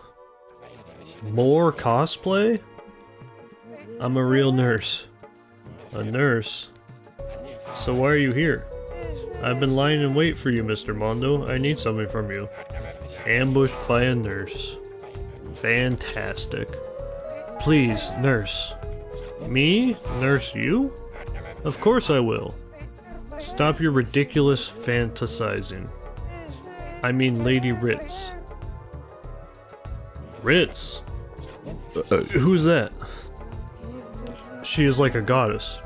More cosplay? I'm a real nurse. A nurse? So why are you here? I've been lying in wait for you, Mr. Mondo. I need something from you. Ambushed by a nurse. Fantastic. Please, nurse. Me? Nurse you? Of course I will. Stop your ridiculous fantasizing. I mean Lady Ritz. Ritz? Who's that? She is like a goddess.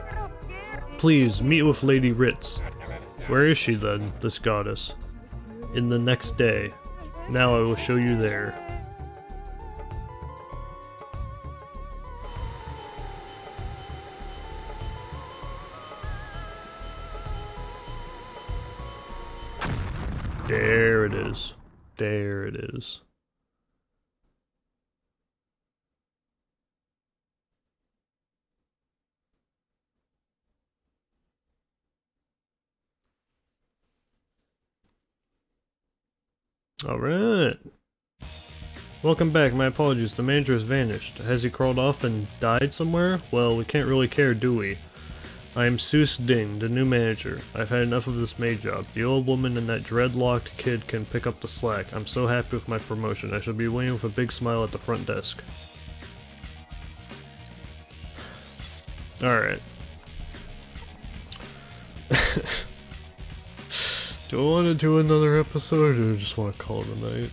Please, meet with Lady Ritz. Where is she then, this goddess? In the next day. Now I will show you there. There it is. There it is. Alright. Welcome back, my apologies, the manager has vanished. Has he crawled off and died somewhere? Well, we can't really care, do we? I am Seuss Ding, the new manager. I've had enough of this maid job. The old woman and that dreadlocked kid can pick up the slack. I'm so happy with my promotion. I shall be waiting with a big smile at the front desk. Alright. Do I want to do another episode, or do I just want to call it a night?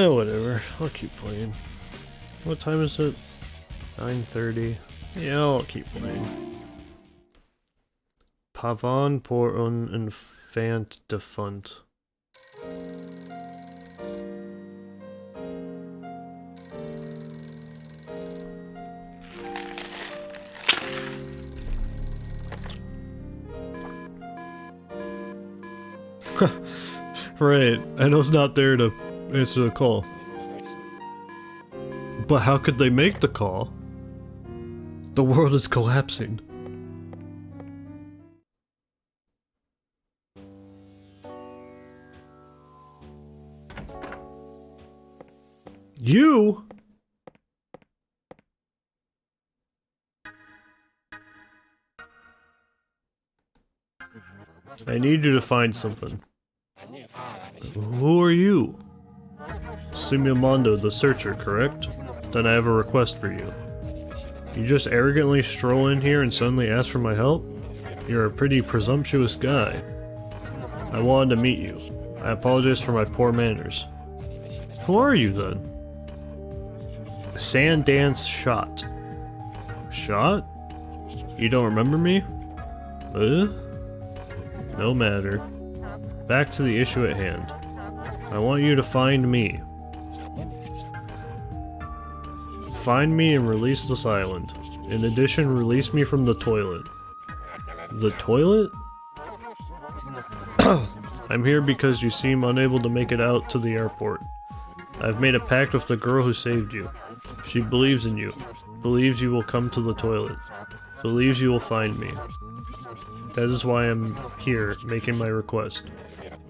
Whatever. I'll keep playing. What time is it? 9:30. Yeah, I'll keep playing. Pavon pour un enfant defunt. Right, I know it's not there to answer the call. But how could they make the call? The world is collapsing. You? I need you to find something. Who are you? Sumimondo the Searcher, correct? Then I have a request for you. You just arrogantly stroll in here and suddenly ask for my help? You're a pretty presumptuous guy. I wanted to meet you. I apologize for my poor manners. Who are you then? Sandance Shot. Shot? You don't remember me? No matter. Back to the issue at hand. I want you to find me. Find me and release this island. In addition, release me from the toilet. The toilet? I'm here because you seem unable to make it out to the airport. I've made a pact with the girl who saved you. She believes in you. Believes you will come to the toilet. Believes you will find me. That is why I'm here, making my request.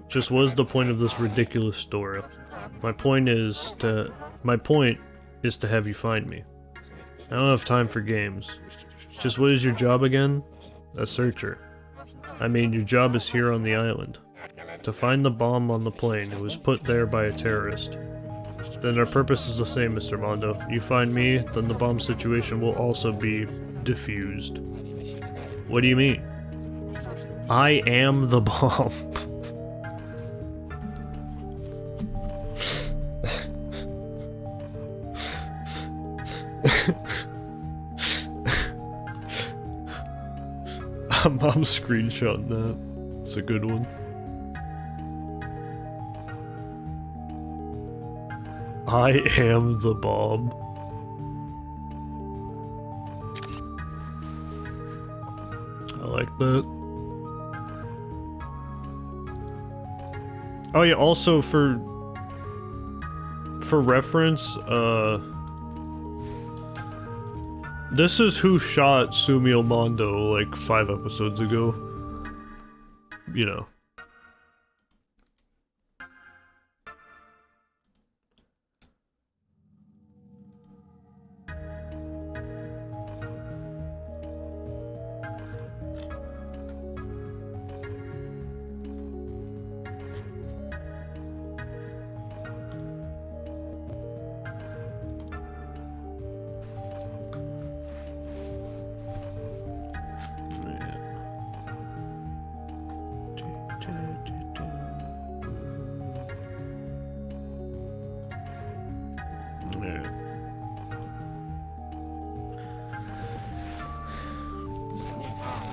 Just what is the point of this ridiculous story? My point is to have you find me. I don't have time for games. Just what is your job again? A searcher. I mean, your job is here on the island. To find the bomb on the plane. It was put there by a terrorist. Then our purpose is the same, Mr. Mondo. You find me, then the bomb situation will also be diffused. What do you mean? I am the bomb. I'm screenshotting that. It's a good one. I am the bomb. I like that. Oh yeah, also for reference, this is who shot Sumio Mondo like 5 episodes ago. You know.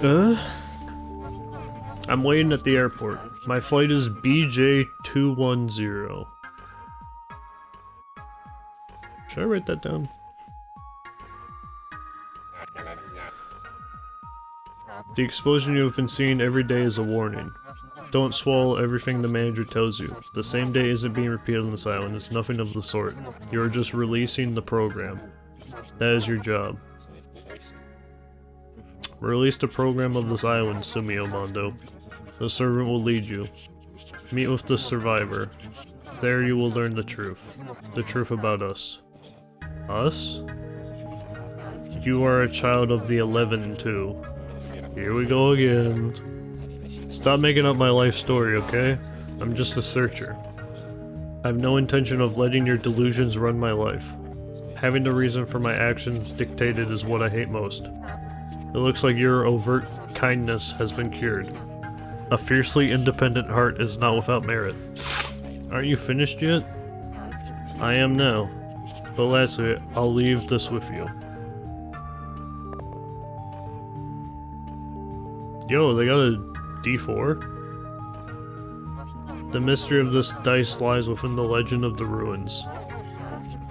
I'm waiting at the airport. My flight is BJ210. Should I write that down? The explosion you have been seeing every day is a warning. Don't swallow everything the manager tells you. The same day isn't being repeated on this island. It's nothing of the sort. You are just releasing the program. That is your job. Release the program of this island, Sumio Mondo. The servant will lead you. Meet with the survivor. There you will learn the truth. The truth about us. Us? You are a child of the 11 too. Here we go again. Stop making up my life story, okay? I'm just a searcher. I have no intention of letting your delusions run my life. Having the reason for my actions dictated is what I hate most. It looks like your overt kindness has been cured. A fiercely independent heart is not without merit. Aren't you finished yet? I am now. But lastly, I'll leave this with you. Yo, they got a D4? The mystery of this dice lies within the legend of the ruins.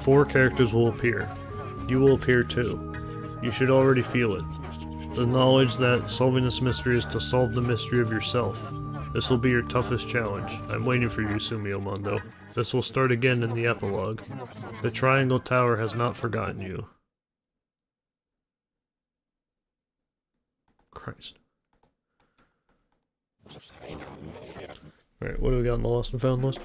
4 characters will appear. You will appear too. You should already feel it. The knowledge that solving this mystery is to solve the mystery of yourself. This will be your toughest challenge. I'm waiting for you, Sumio Mondo. This will start again in the epilogue. The Triangle Tower has not forgotten you. Christ. Alright, what do we got on the lost and found list?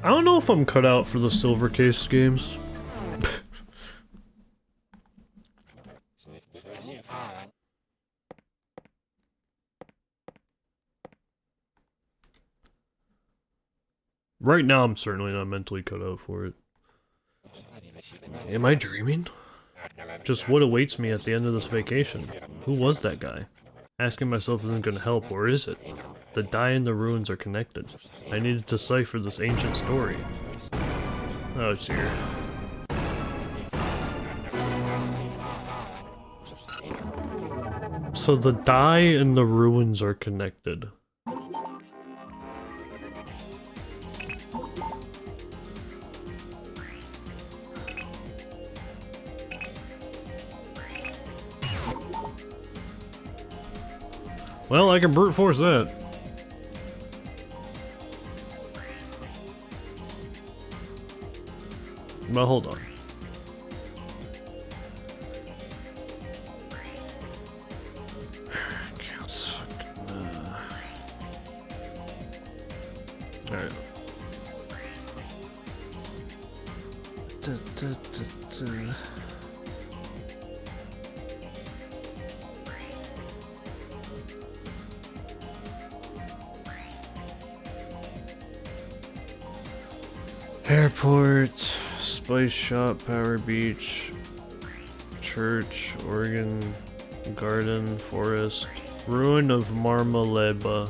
I don't know if I'm cut out for the silver case games. Right now, I'm certainly not mentally cut out for it. Am I dreaming? Just what awaits me at the end of this vacation? Who was that guy? Asking myself isn't gonna help, or is it? The die and the ruins are connected. I need to decipher this ancient story. Oh dear. So the die and the ruins are connected. Well, I can brute force that. But hold on. Alright. Airport, Spice Shop, Power Beach, Church, Oregon Garden, Forest, Ruin of Marmaleba.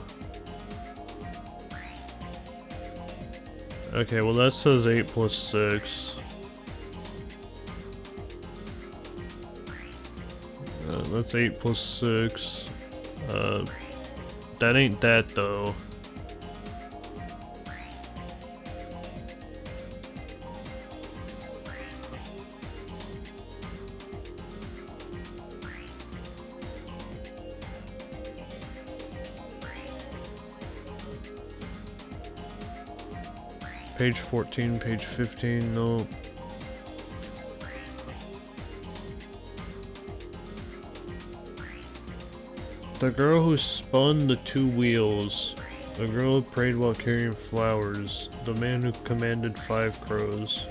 Okay, well that says 8 plus 6. That's 8 plus 6. That ain't that though. Page 14, page 15, no. The girl who spun the 2 wheels. The girl who prayed while carrying flowers. The man who commanded 5 crows.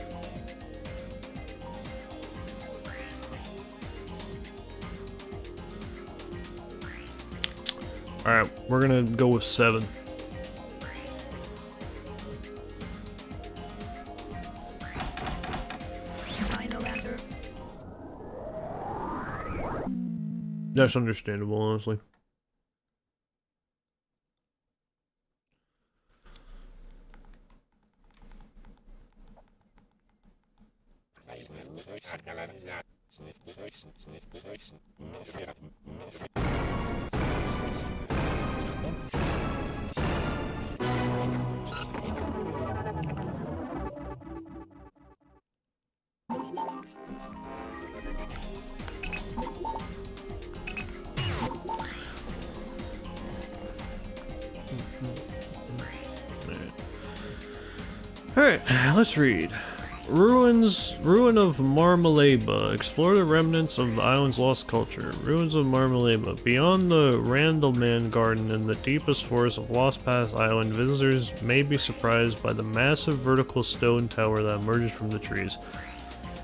Alright, we're gonna go with 7. That's understandable, honestly. Alright, let's read. Ruin of Marmaleba. Explore the remnants of the island's lost culture. Ruins of Marmaleba. Beyond the Randleman Garden in the deepest forest of Lost Pass Island, visitors may be surprised by the massive vertical stone tower that emerges from the trees.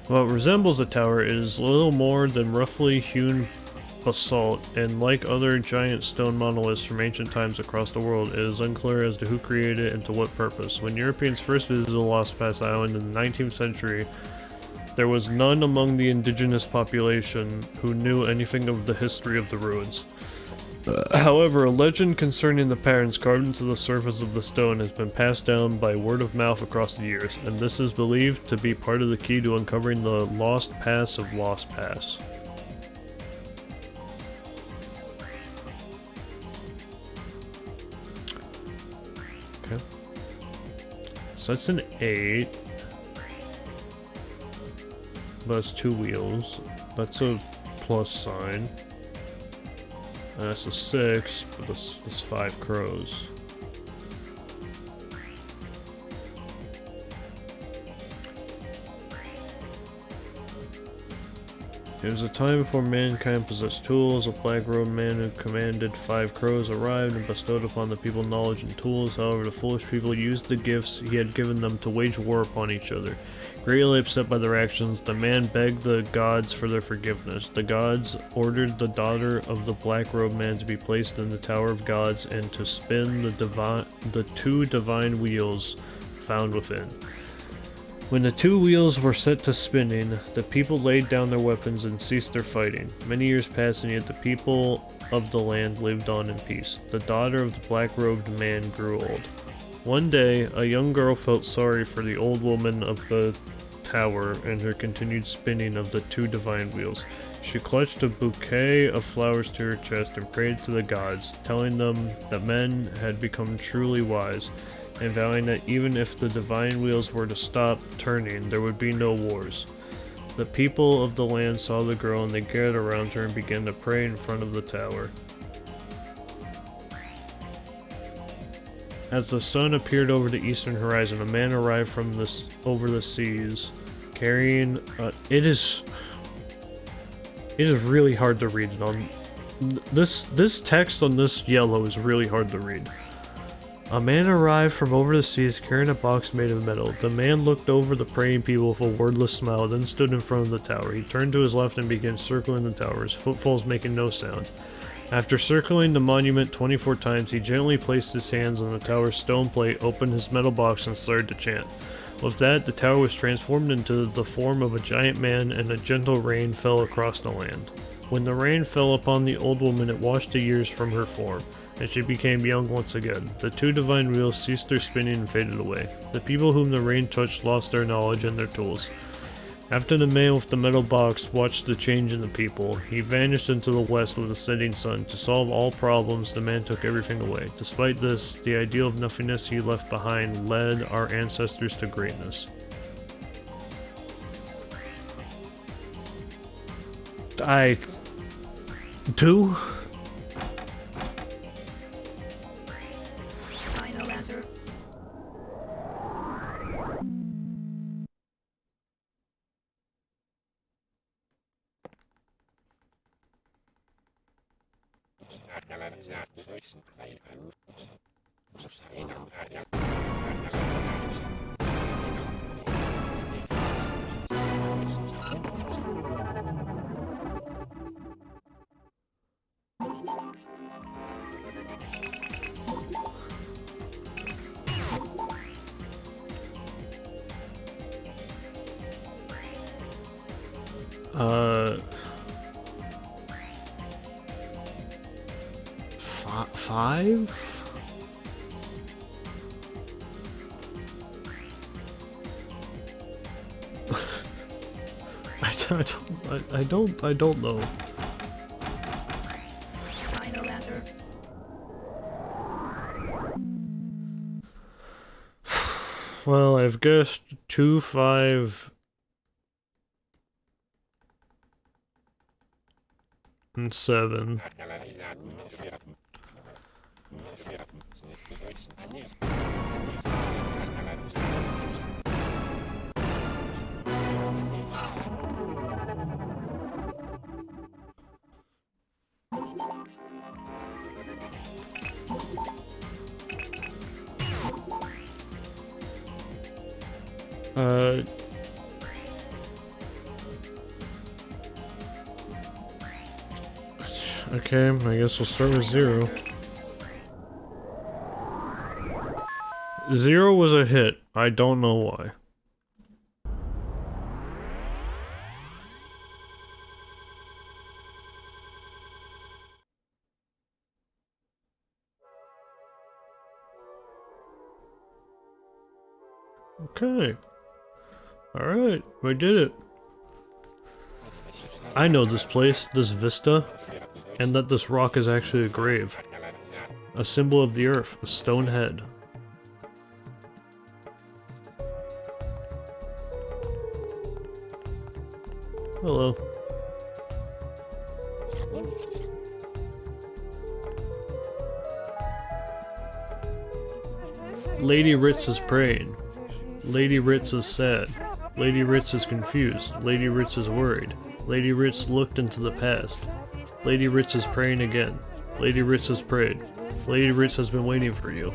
What resembles a tower is little more than roughly hewn basalt, and like other giant stone monoliths from ancient times across the world, it is unclear as to who created it and to what purpose. When Europeans first visited Lost Pass Island in the 19th century, there was none among the indigenous population who knew anything of the history of the ruins. However, a legend concerning the patterns carved into the surface of the stone has been passed down by word of mouth across the years, and this is believed to be part of the key to uncovering the Lost Pass of Lost Pass. Okay. So that's an 8. But it's 2 wheels. That's a plus sign. And that's a 6, but that's 5 crows. It was a time before mankind possessed tools. A black-robed man who commanded 5 crows arrived and bestowed upon the people knowledge and tools. However, the foolish people used the gifts he had given them to wage war upon each other. Greatly upset by their actions, the man begged the gods for their forgiveness. The gods ordered the daughter of the black-robed man to be placed in the Tower of Gods and to spin the 2 divine wheels found within. When the 2 wheels were set to spinning, the people laid down their weapons and ceased their fighting. Many years passed, and yet the people of the land lived on in peace. The daughter of the black-robed man grew old. One day, a young girl felt sorry for the old woman of the tower and her continued spinning of the 2 divine wheels. She clutched a bouquet of flowers to her chest and prayed to the gods, telling them that men had become truly wise, and vowing that even if the divine wheels were to stop turning, there would be no wars. The people of the land saw the girl, and they gathered around her and began to pray in front of the tower. As the sun appeared over the eastern horizon, a man arrived from over the seas, carrying it is really hard to read it on this text on this yellow is really hard to read. A man arrived from over the seas carrying a box made of metal. The man looked over the praying people with a wordless smile, then stood in front of the tower. He turned to his left and began circling the tower, his footfalls making no sound. After circling the monument 24 times, he gently placed his hands on the tower's stone plate, opened his metal box, and started to chant. With that, the tower was transformed into the form of a giant man, and a gentle rain fell across the land. When the rain fell upon the old woman, it washed the years from her form, and she became young once again. The 2 divine wheels ceased their spinning and faded away. The people whom the rain touched lost their knowledge and their tools. After the man with the metal box watched the change in the people, he vanished into the west with the setting sun. To solve all problems, the man took everything away. Despite this, the ideal of nothingness he left behind led our ancestors to greatness. I... 2? Final answer. Five? I don't know. Well, I've guessed 2, 5, and 7. Okay, I guess we'll start with 0. 0 was a hit. I don't know why. Okay. Alright, we did it. I know this place, this vista, and that this rock is actually a grave. A symbol of the earth, a stone head. Hello. Lady Ritz is praying. Lady Ritz is sad. Lady Ritz is confused. Lady Ritz is worried. Lady Ritz looked into the past. Lady Ritz is praying again. Lady Ritz has prayed. Lady Ritz has been waiting for you.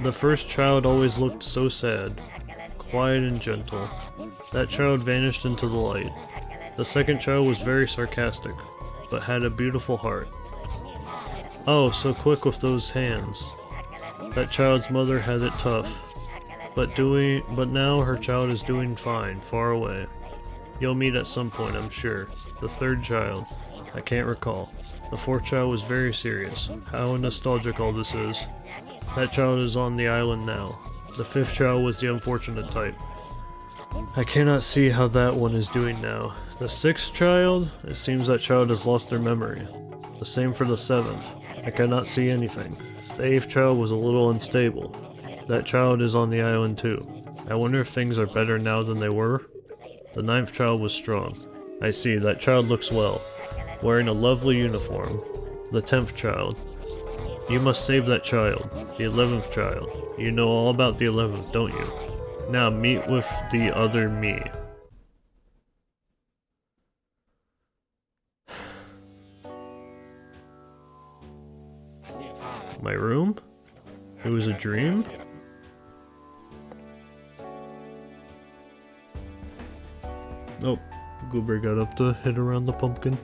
The first child always looked so sad, quiet and gentle. That child vanished into the light. The second child was very sarcastic, but had a beautiful heart. Oh, so quick with those hands. That child's mother had it tough, but now her child is doing fine, far away. You'll meet at some point, I'm sure. The third child, I can't recall. The fourth child was very serious. How nostalgic all this is. That child is on the island now. The fifth child was the unfortunate type. I cannot see how that one is doing now. The sixth child, it seems that child has lost their memory. The same for the seventh. I cannot see anything. The eighth child was a little unstable. That child is on the island too. I wonder if things are better now than they were? The ninth child was strong. I see, that child looks well, wearing a lovely uniform. The 10th child. You must save that child. The 11th child. You know all about the 11th, don't you? Now meet with the other me. My room? It was a dream? Oh, Goober got up to hit around the pumpkin.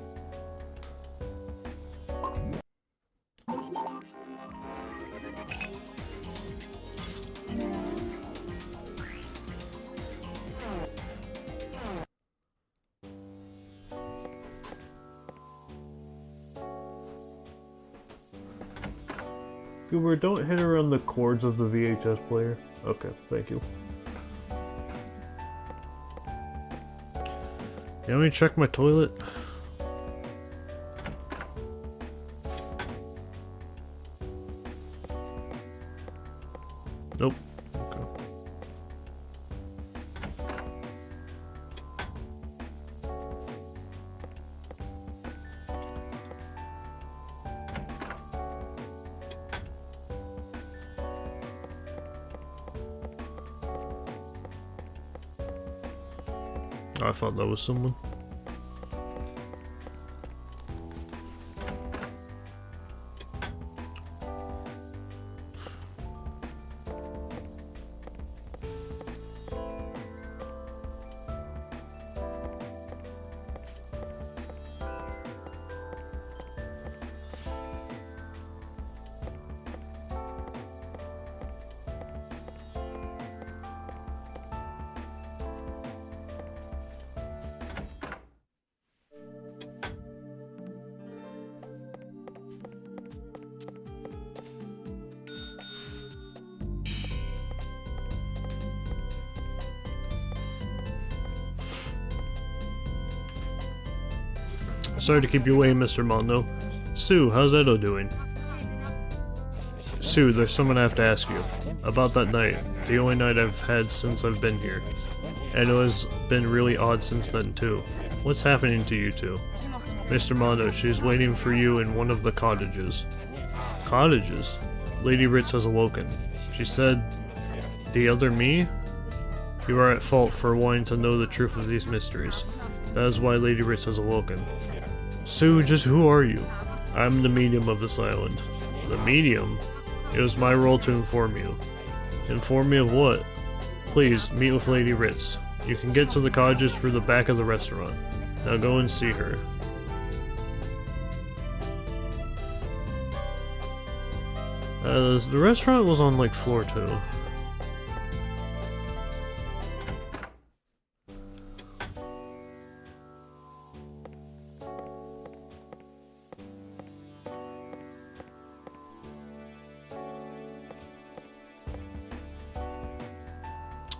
Goober, don't hit around the cords of the VHS player. Okay, thank you. You want me to check my toilet? Nope. Okay. I thought that was someone. Sorry to keep you waiting, Mr. Mondo. Sue, how's Edo doing? Sue, there's someone I have to ask you. About that night. The only night I've had since I've been here. Edo has been really odd since then, too. What's happening to you two? Mr. Mondo, she's waiting for you in one of the cottages. Cottages? Lady Ritz has awoken. She said, "The other me? You are at fault for wanting to know the truth of these mysteries. That is why Lady Ritz has awoken." Sue, just who are you? I'm the medium of this island. The medium? It was my role to inform you. Inform me of what? Please, meet with Lady Ritz. You can get to the cottages through the back of the restaurant. Now go and see her. The restaurant was on, like, floor 2.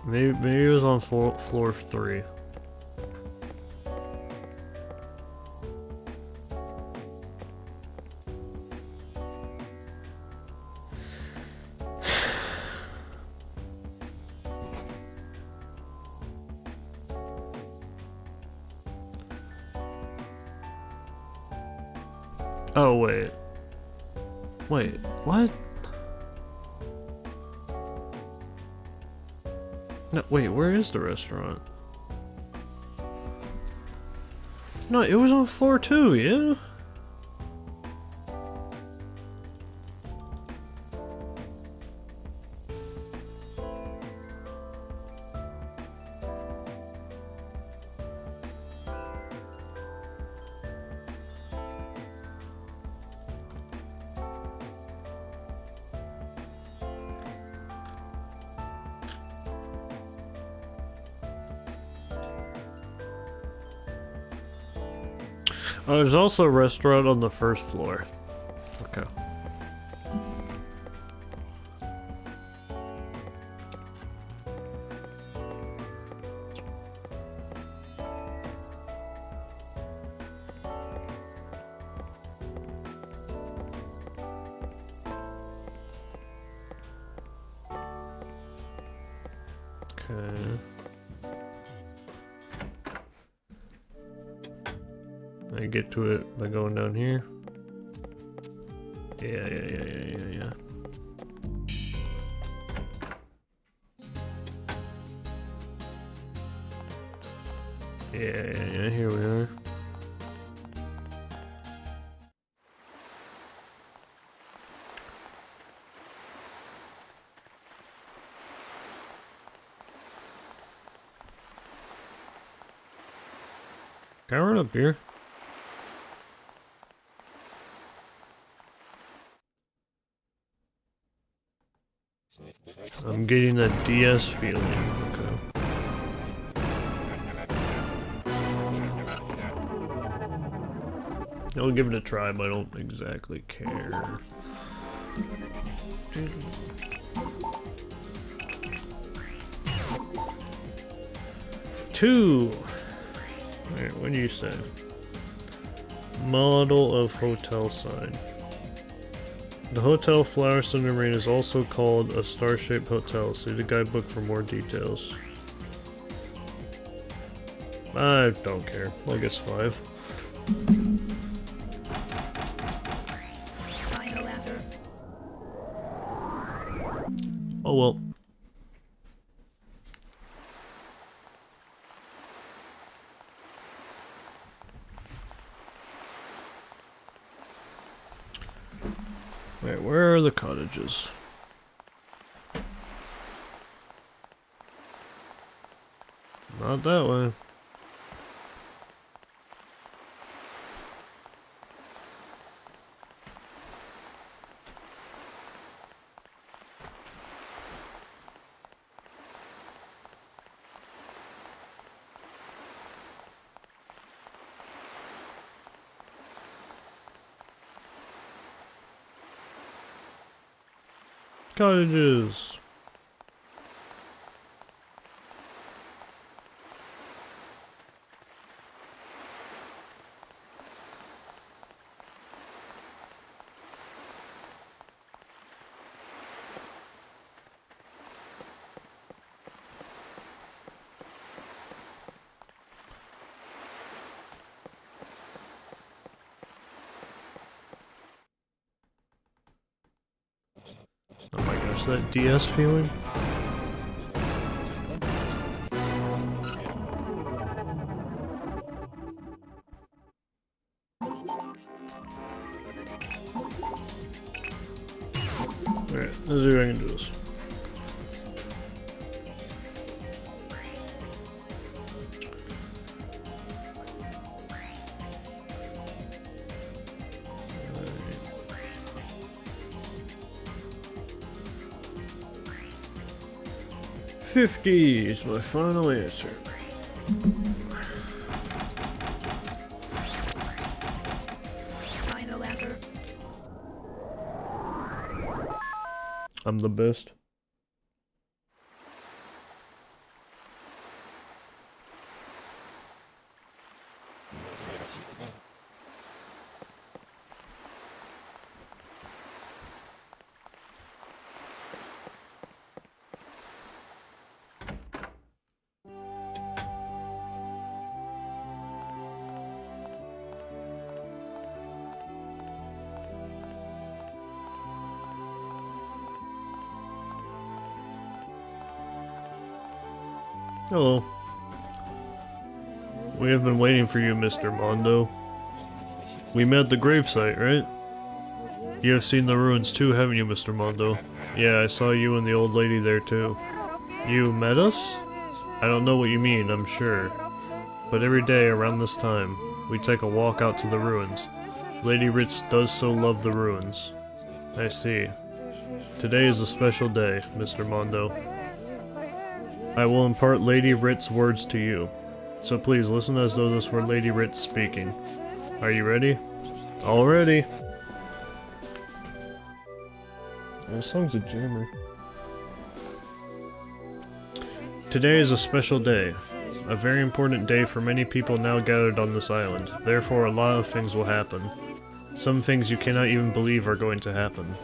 Maybe it was on floor 3. Oh, wait. Wait, what? No, wait, where is the restaurant? No, it was on floor 2, yeah? Oh, there's also a restaurant on the first floor. Okay. Okay. I get to it by going down here. Yeah. Yeah, here we are. Can I run up here? I'm getting that DS feeling. Okay. I'll give it a try, but I don't exactly care. Two. Alright, what do you say? Model of hotel sign. The Hotel Flower Center Marine is also called a star-shaped hotel. See the guidebook for more details. I don't care. I guess 5. Oh well. Wait, where are the cottages? Not that way. Cottages. What's that DS feeling? Alright, let's see if I can do this. $50 is my final answer. Final answer. I'm the best. Hello. We have been waiting for you, Mr. Mondo. We met at the gravesite, right? You have seen the ruins too, haven't you, Mr. Mondo? Yeah, I saw you and the old lady there too. You met us? I don't know what you mean, I'm sure. But every day around this time, we take a walk out to the ruins. Lady Ritz does so love the ruins. I see. Today is a special day, Mr. Mondo. I will impart Lady Ritz's words to you. So please listen as though this were Lady Ritz speaking. Are you ready? All ready! This song's a jammer. Today is a special day. A very important day for many people now gathered on this island. Therefore, a lot of things will happen. Some things you cannot even believe are going to happen.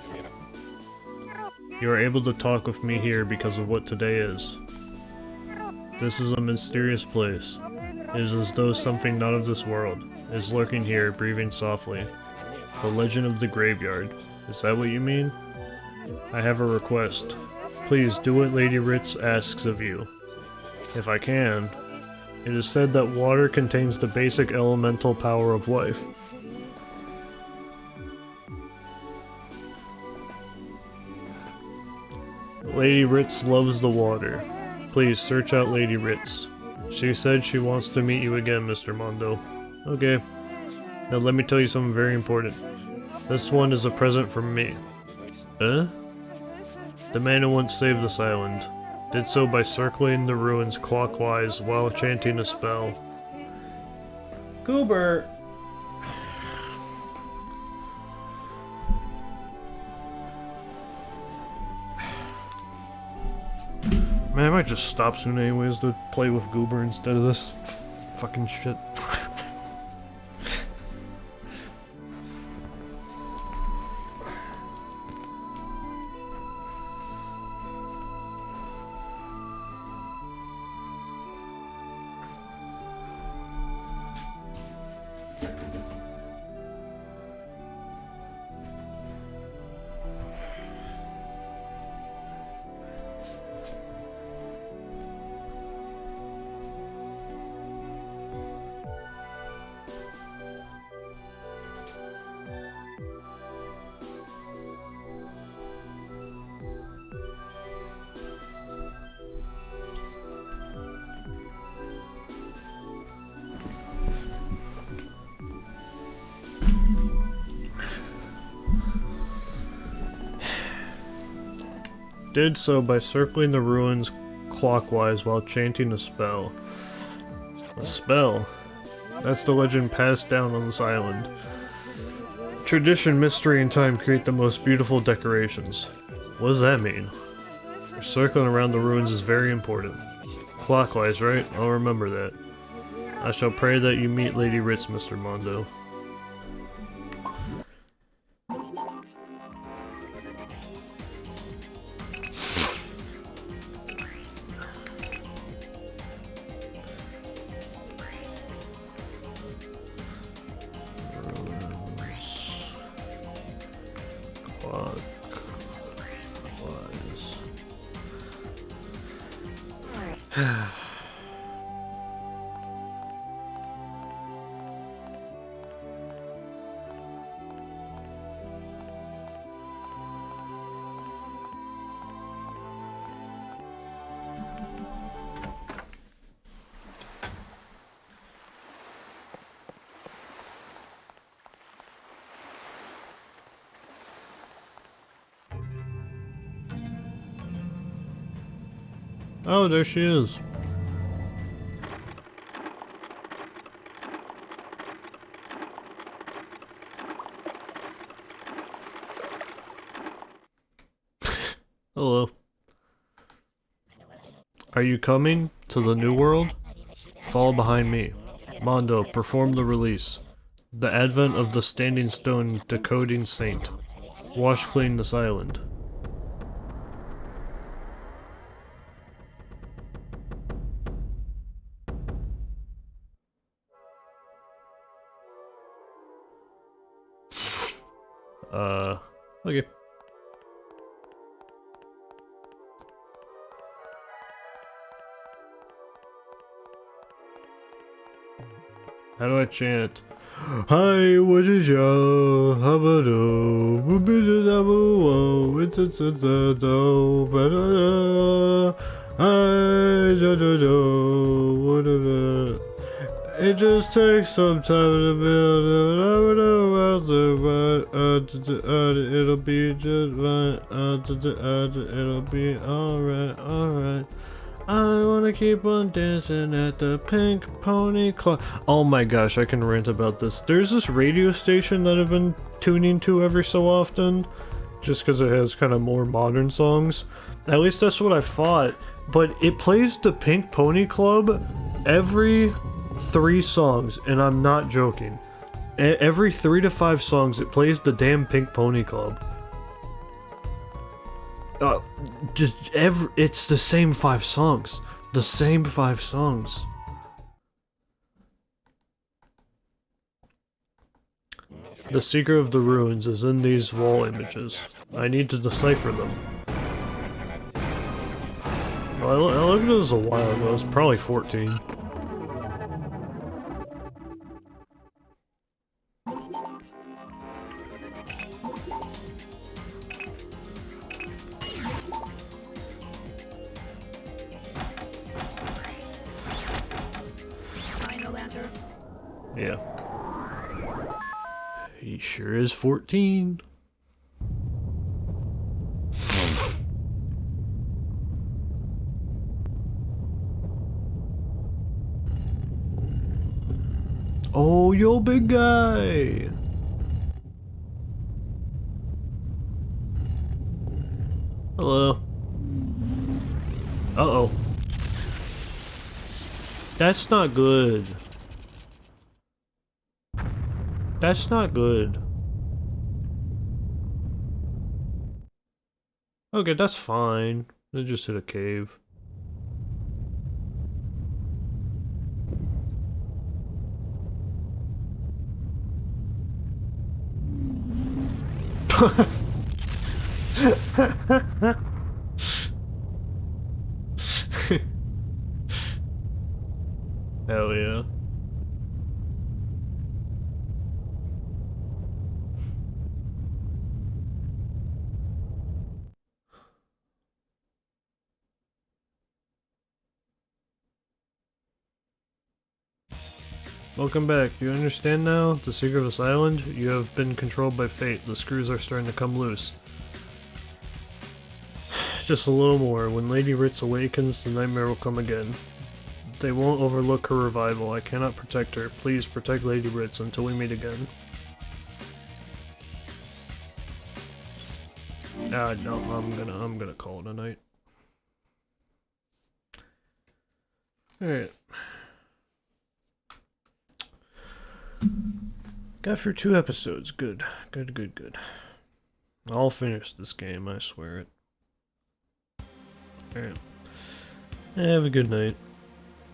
You are able to talk with me here because of what today is. This is a mysterious place. It is as though something not of this world is lurking here, breathing softly. The legend of the graveyard. Is that what you mean? I have a request. Please do what Lady Ritz asks of you. If I can. It is said that water contains the basic elemental power of life. Lady Ritz loves the water. Please search out Lady Ritz. She said she wants to meet you again, Mr. Mondo. Okay. Now let me tell you something very important. This one is a present from me. The man who once saved this island did so by circling the ruins clockwise while chanting a spell. Goober! Man, I might just stop soon anyways to play with Goober instead of this fucking shit. Did so by circling the ruins clockwise while chanting a spell. A spell? That's the legend passed down on this island. Tradition, mystery, and time create the most beautiful decorations. What does that mean? Circling around the ruins is very important. Clockwise, right? I'll remember that. I shall pray that you meet Lady Ritz, Mr. Mondo. Clockwise. Oh, there she is. Hello. Are you coming to the new world? Follow behind me. Mondo, perform the release. The advent of the Standing Stone Decoding Saint. Wash clean this island. Okay. How do I chant? Hi, what is your habado? It just takes some time to build it. I don't know but it'll be just fine. It'll be alright, alright. I wanna keep on dancing at the Pink Pony Club. Oh my gosh, I can rant about this. There's this radio station that I've been tuning to every so often, just because it has kind of more modern songs. At least that's what I thought. But it plays the Pink Pony Club every 3 songs, and I'm not joking. Every 3 to 5 songs, it plays the damn Pink Pony Club. It's the same 5 songs. The same 5 songs. The secret of the ruins is in these wall images. I need to decipher them. Well, I looked at this a while ago. It was probably 14. Yeah. He sure is 14. Oh, yo, big guy! Hello. Uh-oh. That's not good. That's not good. Okay, that's fine. They just hit a cave. Hell yeah. Welcome back. Do you understand now? The secret of this island? You have been controlled by fate. The screws are starting to come loose. Just a little more. When Lady Ritz awakens, the nightmare will come again. They won't overlook her revival. I cannot protect her. Please protect Lady Ritz until we meet again. No, I'm gonna call it a night. Alright. Got through 2 episodes. Good. Good. I'll finish this game, I swear it. Alright. Have a good night.